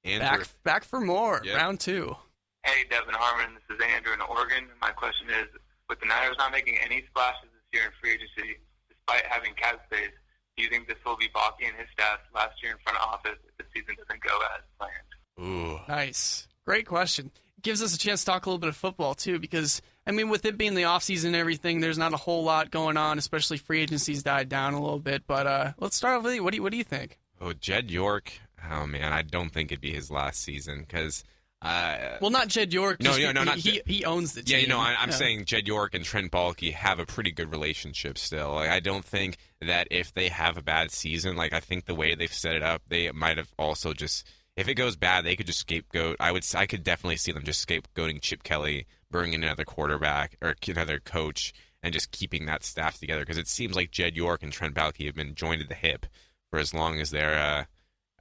Andrew. Back for more. Yep. Round 2. Hey, Devin Harmon, this is Andrew in Oregon. My question is, with the Niners not making any splashes this year in free agency, despite having cap space, do you think this will be Balky and his staff's last year in front office if the season doesn't go as planned? Ooh. Nice. Great question. Gives us a chance to talk a little bit of football, too, because, I mean, with it being the offseason and everything, there's not a whole lot going on, especially free agency's died down a little bit. But let's start off with you. What do you think? Oh, Jed York. Oh, man, I don't think it'd be his last season because Well, not Jed York. No, not he owns the team. Yeah, I'm saying Jed York and Trent Baalke have a pretty good relationship still. Like, I don't think that if they have a bad season, like I think the way they've set it up, they might have also just, if it goes bad, they could just scapegoat. I could definitely see them just scapegoating Chip Kelly, bringing in another quarterback or another coach, and just keeping that staff together, because it seems like Jed York and Trent Baalke have been joined at the hip for as long as they're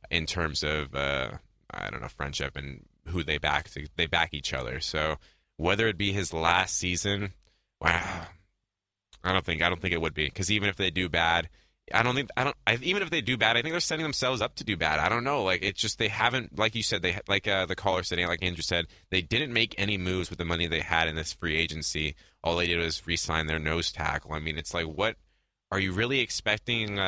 in terms of friendship and who they back each other. So whether it be his last season, wow, I don't think it would be, because even if they do bad, even if they do bad, I think they're setting themselves up to do bad. I don't know. Like, it's just, they haven't, like you said, the caller said, like Andrew said, they didn't make any moves with the money they had in this free agency. All they did was re-sign their nose tackle. I mean, it's like, what are you really expecting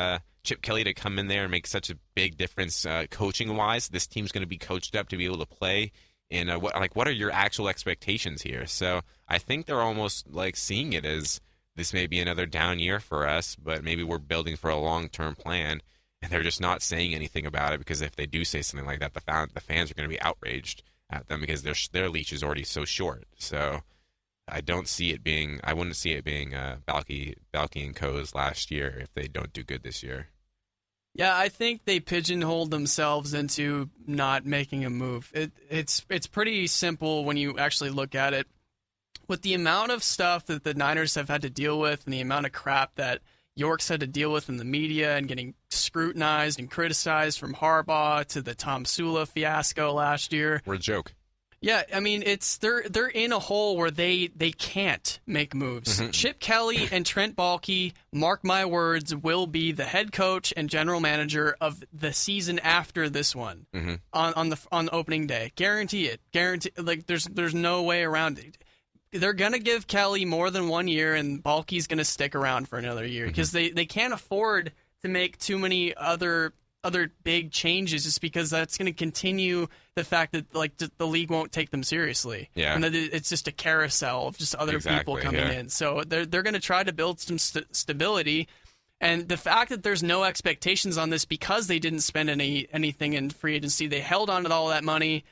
Chip Kelly to come in there and make such a big difference coaching-wise? This team's going to be coached up to be able to play. And what are your actual expectations here? So I think they're almost like seeing it as, this may be another down year for us, but maybe we're building for a long-term plan, and they're just not saying anything about it, because if they do say something like that, the fans are going to be outraged at them, because their leash is already so short. So I wouldn't see it being Baalke and Co.'s last year if they don't do good this year. Yeah, I think they pigeonholed themselves into not making a move. It's pretty simple when you actually look at it. With the amount of stuff that the Niners have had to deal with, and the amount of crap that York's had to deal with in the media, and getting scrutinized and criticized, from Harbaugh to the Tom Sula fiasco last year. We're a joke. Yeah, I mean, they're in a hole where they can't make moves. Mm-hmm. Chip Kelly and Trent Baalke, mark my words, will be the head coach and general manager of the season after this one, mm-hmm. on opening day. Guarantee it. Like, there's no way around it. They're going to give Kelly more than 1 year, and Baalke's going to stick around for another year, because they can't afford to make too many other big changes, just because that's going to continue the fact that, like, the league won't take them seriously. Yeah. And that it's just a carousel of just other people coming in. So they're going to try to build some stability. And the fact that there's no expectations on this, because they didn't spend anything in free agency, they held on to all that money,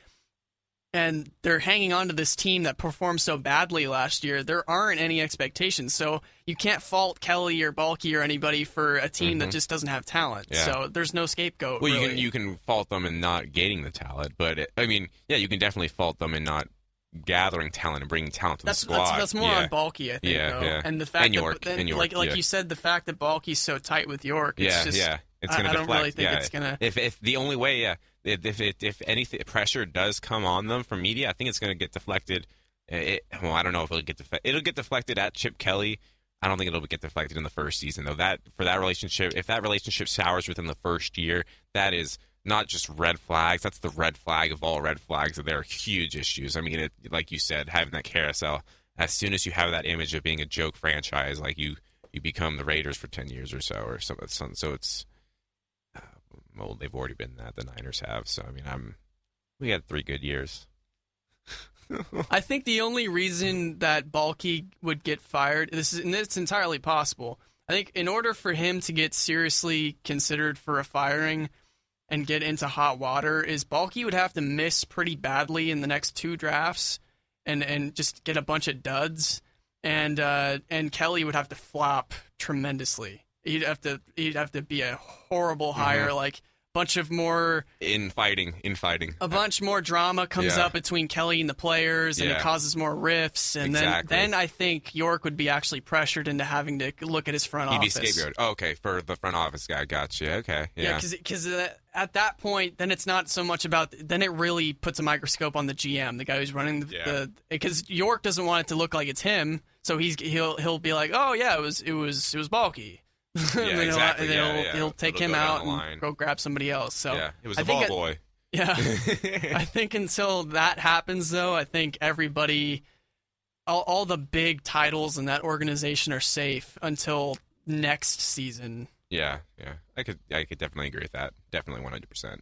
and they're hanging on to this team that performed so badly last year. There aren't any expectations, so you can't fault Kelly or Baalke or anybody for a team that just doesn't have talent. Yeah. So there's no scapegoat. Well, really. you can fault them in not getting the talent, but you can definitely fault them in not gathering talent and bringing talent to the squad. That's more on Baalke, I think. Yeah. And the fact and York, like you said, the fact that Baalke's so tight with York, it's just, it's going to deflect. I don't really think it's going to. If the only way, if anything pressure does come on them from media, I think it's going to get deflected. I don't know if it'll get deflected. It'll get deflected at Chip Kelly. I don't think it'll get deflected in the first season, though. If that relationship sours within the first year, that is not just red flags. That's the red flag of all red flags. There are huge issues. I mean, like you said, having that carousel. As soon as you have that image of being a joke franchise, like you become the Raiders for 10 years or so, or something. So it's. Well, they've already been that. The Niners have. So, I mean, we had 3 good years. I think the only reason that Baalke would get fired, it's entirely possible. I think in order for him to get seriously considered for a firing and get into hot water, is Baalke would have to miss pretty badly in the next 2 drafts and just get a bunch of duds, and Kelly would have to flop tremendously. He'd have to be a horrible hire, like bunch of more infighting. A bunch more drama comes up between Kelly and the players, and it causes more rifts, and then I think York would be actually pressured into having to look at his front office. He'd be scapegoat. Oh, okay, for the front office guy. Gotcha. Okay. Yeah. Because at that point, then it's not so much about. Then it really puts a microscope on the GM, the guy who's running the. Because York doesn't want it to look like it's him, so he'll be like, oh yeah, it was Baalke. Exactly. He'll take him out and go grab somebody else. So it was the ball boy. Yeah, I think until that happens, though, I think everybody, all the big titles in that organization are safe until next season. Yeah, I could definitely agree with that. Definitely 100%.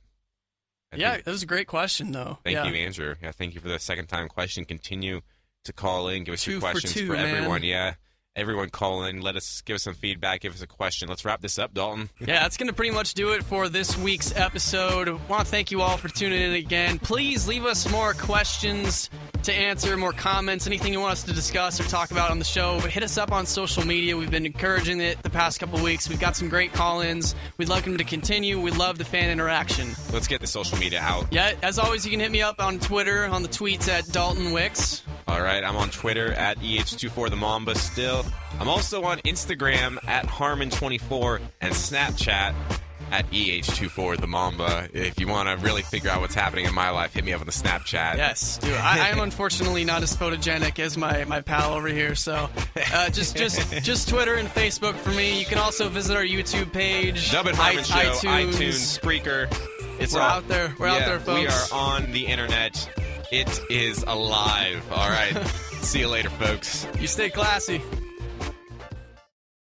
That was a great question, though. Thank you, Andrew. Yeah, thank you for the second time question. Continue to call in, give us your questions for man. everyone. Yeah. Everyone call in, give us some feedback, give us a question. Let's wrap this up, Dalton. Yeah, that's going to pretty much do it for this week's episode. I want to thank you all for tuning in again. Please leave us more questions to answer, more comments, anything you want us to discuss or talk about on the show. But hit us up on social media. We've been encouraging it the past couple weeks. We've got some great call-ins. We'd like them to continue. We love the fan interaction. Let's get the social media out. Yeah, as always, you can hit me up on Twitter, on the tweets at Dalton Wicks. All right, I'm on Twitter at EH24TheMamba still. I'm also on Instagram at Harmon24 and Snapchat at EH24TheMamba. If you want to really figure out what's happening in my life, hit me up on the Snapchat. Yes, dude. I am unfortunately not as photogenic as my pal over here, so just Twitter and Facebook for me. You can also visit our YouTube page, N Harmon Show, iTunes, Spreaker. We're out there. We're out there, folks. We are on the internet. It is alive. All right. See you later, folks. You stay classy.